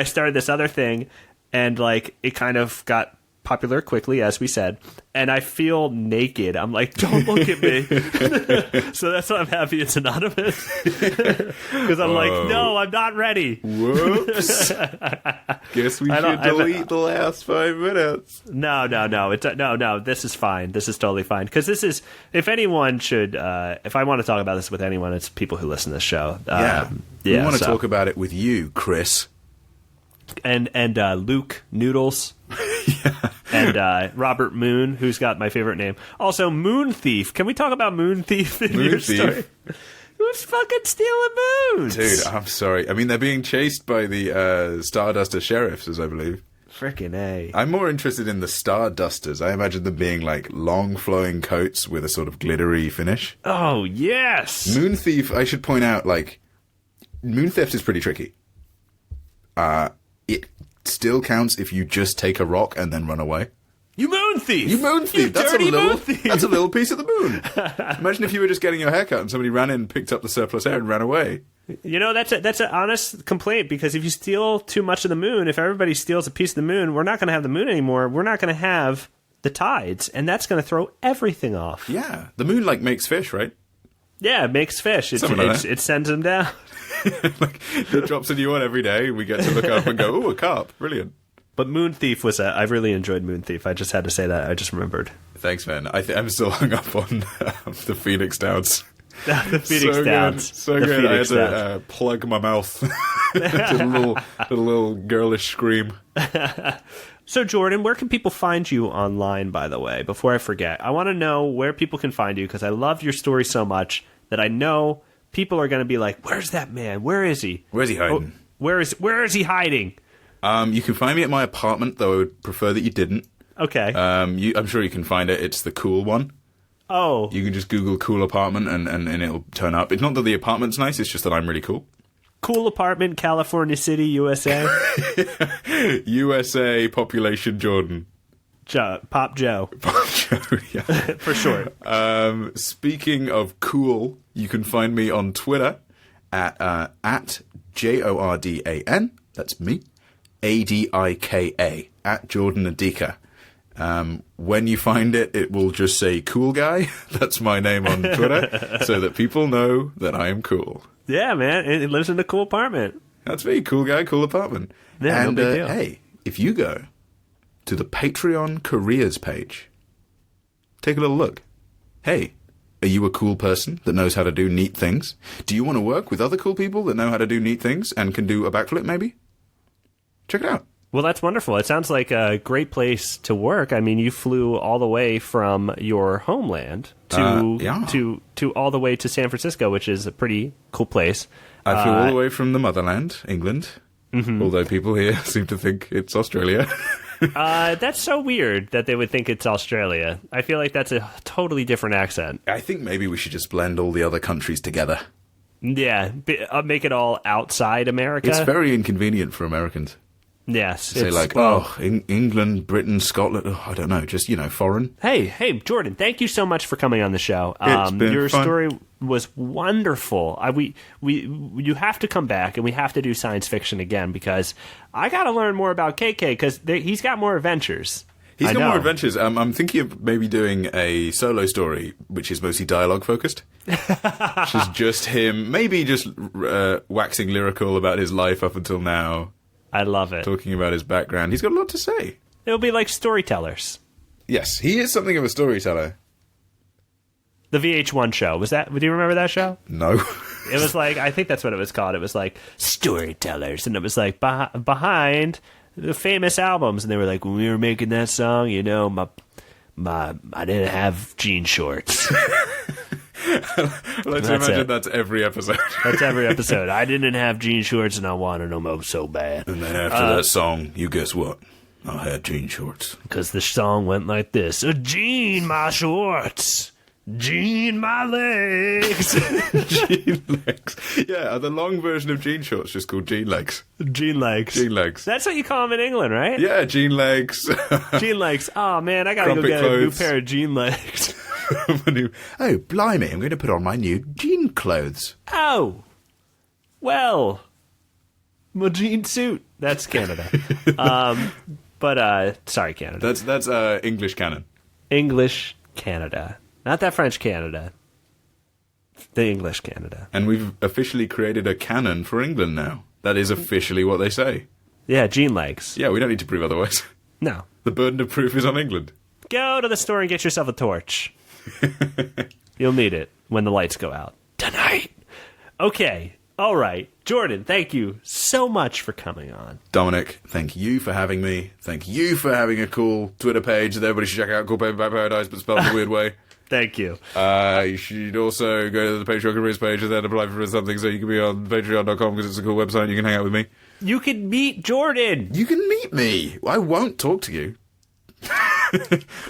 Speaker 1: started this other thing, and like it kind of got popular quickly, as we said, and I feel naked. I'm like, don't look at me. So that's why I'm happy it's anonymous, because I'm like, no, I'm not ready.
Speaker 2: Whoops. Guess we should delete the last 5 minutes.
Speaker 1: No. This is fine. This is totally fine, because this is, if anyone should, if I want to talk about this with anyone, it's people who listen to this show.
Speaker 2: We want to talk about it with you, Chris.
Speaker 1: And Luke Noodles. And Robert Moon, who's got my favorite name. Also, Moon Thief. Can we talk about Moon Thief in your story? Who's fucking stealing moons?
Speaker 2: Dude, I'm sorry. I mean, they're being chased by the Starduster sheriffs, as I believe.
Speaker 1: Frickin' A.
Speaker 2: I'm more interested in the Stardusters. I imagine them being like long flowing coats with a sort of glittery finish.
Speaker 1: Oh, yes!
Speaker 2: Moon Thief, I should point out, like, moon theft is pretty tricky. It still counts if you just take a rock and then run away.
Speaker 1: You moon thief!
Speaker 2: You moon thief!
Speaker 1: You
Speaker 2: That's
Speaker 1: dirty
Speaker 2: moon
Speaker 1: thief!
Speaker 2: That's a little piece of the moon. Imagine if you were just getting your hair cut and somebody ran in, picked up the surplus hair and ran away.
Speaker 1: You know, that's an honest complaint, because if you steal too much of the moon, if everybody steals a piece of the moon, we're not going to have the moon anymore. We're not going to have the tides, and that's going to throw everything off.
Speaker 2: Yeah. The moon, like, makes fish, right?
Speaker 1: Yeah, it makes fish. It sends them down.
Speaker 2: Like, it drops a new one every day. We get to look up and go, ooh, a carp. Brilliant.
Speaker 1: But Moon Thief I really enjoyed Moon Thief. I just had to say that. I just remembered.
Speaker 2: Thanks, man. I'm still hung up on the Phoenix Downs.
Speaker 1: The Phoenix Downs.
Speaker 2: So good. I had to plug my mouth. a little girlish scream.
Speaker 1: So, Jordan, where can people find you online, by the way, before I forget? I want to know where people can find you, because I love your story so much that I know people are going to be like, where's that man? Where is he?
Speaker 2: Where's he hiding?
Speaker 1: Where is he hiding?
Speaker 2: You can find me at my apartment, though I would prefer that you didn't.
Speaker 1: Okay.
Speaker 2: I'm sure you can find it. It's the cool one.
Speaker 1: Oh.
Speaker 2: You can just Google cool apartment and it'll turn up. It's not that the apartment's nice, it's just that I'm really cool.
Speaker 1: Cool apartment, California City, USA.
Speaker 2: USA, population Jordan.
Speaker 1: Pop Joe.
Speaker 2: Pop Joe, yeah.
Speaker 1: For short.
Speaker 2: Speaking of cool, you can find me on Twitter at Jordan, that's me, Adika, at Jordan Adika. When you find it, it will just say cool guy. That's my name on Twitter, so that people know that I am cool.
Speaker 1: Yeah, man. It lives in a cool apartment.
Speaker 2: That's me, cool guy, cool apartment.
Speaker 1: Yeah,
Speaker 2: and
Speaker 1: no big deal.
Speaker 2: Hey, if you go to the Patreon careers page, take a little look. Hey, are you a cool person that knows how to do neat things? Do you want to work with other cool people that know how to do neat things and can do a backflip maybe? Check it out.
Speaker 1: Well, that's wonderful. It sounds like a great place to work. I mean, you flew all the way from your homeland to all the way to San Francisco, which is a pretty cool place.
Speaker 2: I flew all the way from the motherland, England, although people here seem to think it's Australia.
Speaker 1: That's so weird that they would think it's Australia. I feel like that's a totally different accent.
Speaker 2: I think maybe we should just blend all the other countries together.
Speaker 1: Yeah, make it all outside America.
Speaker 2: It's very inconvenient for Americans.
Speaker 1: Yes.
Speaker 2: Say England, Britain, Scotland, I don't know, just, foreign.
Speaker 1: Hey, Jordan, thank you so much for coming on the show.
Speaker 2: It's been
Speaker 1: your
Speaker 2: fun.
Speaker 1: story was wonderful. You have to come back, and we have to do science fiction again, because I got to learn more about KK, because he's got more adventures.
Speaker 2: He's got more adventures. I'm thinking of maybe doing a solo story, which is mostly dialogue focused. Which is just him, maybe just waxing lyrical about his life up until now.
Speaker 1: I love it.
Speaker 2: Talking about his background. He's got a lot to say.
Speaker 1: It'll be like storytellers.
Speaker 2: Yes, he is something of a storyteller.
Speaker 1: The VH1 show. Do you remember that show?
Speaker 2: No.
Speaker 1: It was like, I think that's what it was called. It was like storytellers. And it was like behind the famous albums. And they were like, when we were making that song, I didn't have jean shorts.
Speaker 2: Let's imagine that's every episode.
Speaker 1: That's every episode. I didn't have jean shorts and I wanted them so bad.
Speaker 2: And then after that song, you guess what? I had jean shorts.
Speaker 1: Because the song went like this. A jean, my shorts. Jean my legs.
Speaker 2: Jean legs. Yeah, the long version of jean shorts just called jean legs.
Speaker 1: Jean legs.
Speaker 2: Jean legs.
Speaker 1: That's what you call them in England, right?
Speaker 2: Yeah, jean legs.
Speaker 1: Jean legs. Oh, man, I gotta go
Speaker 2: Crumpet
Speaker 1: get a new
Speaker 2: clothes.
Speaker 1: pair of jean legs.
Speaker 3: Oh, blimey, I'm going to put on my new jean clothes.
Speaker 1: Oh. Well. My jean suit. That's Canada. Sorry, Canada.
Speaker 2: That's English canon.
Speaker 1: English Canada. Not that French Canada. The English Canada.
Speaker 2: And we've officially created a canon for England now. That is officially what they say.
Speaker 1: Yeah, jean legs.
Speaker 2: Yeah, we don't need to prove otherwise.
Speaker 1: No.
Speaker 2: The burden of proof is on England.
Speaker 1: Go to the store and get yourself a torch. You'll need it when the lights go out. Tonight. Okay. All right. Jordan, thank you so much for coming on.
Speaker 2: Dominic, thank you for having me. Thank you for having a cool Twitter page that everybody should check out, called Paperback Paradise, but spelled in a weird way.
Speaker 1: Thank you.
Speaker 2: You should also go to the Patreon careers page and then apply for something so you can be on patreon.com because it's a cool website and you can hang out with me.
Speaker 1: You can meet Jordan.
Speaker 2: You can meet me. I won't talk to you.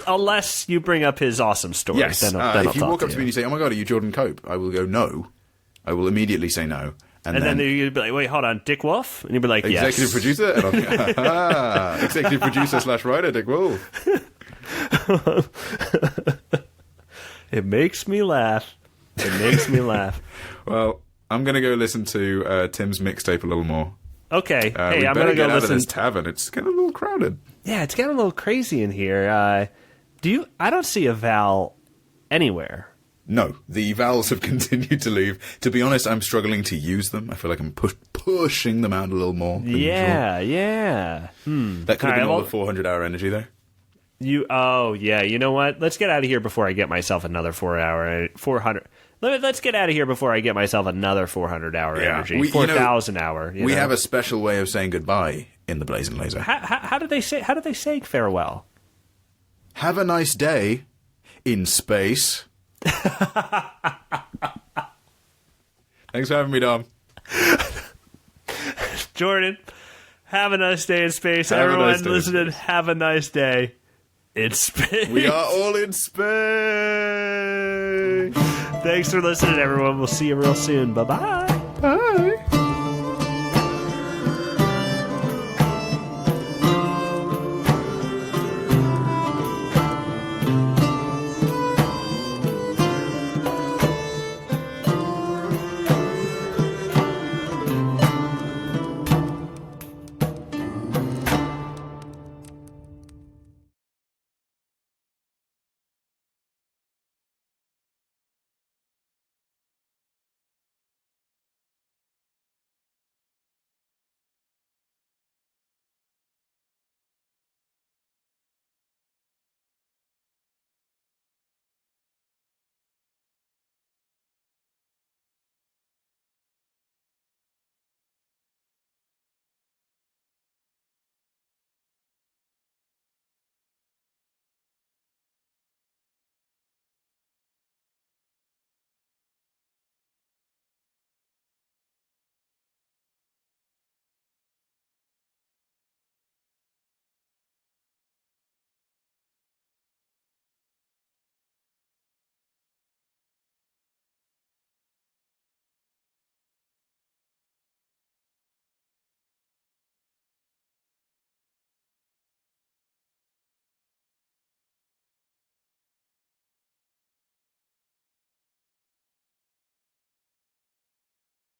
Speaker 1: Unless you bring up his awesome story.
Speaker 2: Yes.
Speaker 1: Then I'll
Speaker 2: if you walk up to me and you say, oh my god, are you Jordan Cope? I will go, no. I will immediately say no.
Speaker 1: And then you'd be like, wait, hold on, Dick Wolf? And you'd be like, yes.
Speaker 2: Executive producer? And I'll be, executive producer / writer, Dick Wolf.
Speaker 1: It makes me laugh. It makes me laugh.
Speaker 2: Well, I'm going to go listen to Tim's mixtape a little more.
Speaker 1: Okay. Hey, I'm
Speaker 2: going to
Speaker 1: go
Speaker 2: get out
Speaker 1: listen.
Speaker 2: of this tavern. It's getting a little crowded.
Speaker 1: Yeah, it's getting a little crazy in here. I don't see a Val anywhere.
Speaker 2: No, the vowels have continued to leave. To be honest, I'm struggling to use them. I feel like I'm pushing them out a little more. Than usual.
Speaker 1: Yeah.
Speaker 2: That could have been all the 400-hour energy there.
Speaker 1: You know what? Let's get out of here before I get myself another 400. Let's get out of here before I get myself another 400-hour energy. 4,000 hour.
Speaker 2: We have a special way of saying goodbye in the Blazing Laser.
Speaker 1: How do they say farewell?
Speaker 2: Have a nice day in space. Thanks for having me, Dom.
Speaker 1: Jordan, have a nice day in space.
Speaker 2: Have
Speaker 1: Everyone
Speaker 2: a nice day
Speaker 1: listening, have a nice day in space.
Speaker 2: We are all in space.
Speaker 1: Thanks for listening, everyone. We'll see you real soon. Bye-bye.
Speaker 2: Bye.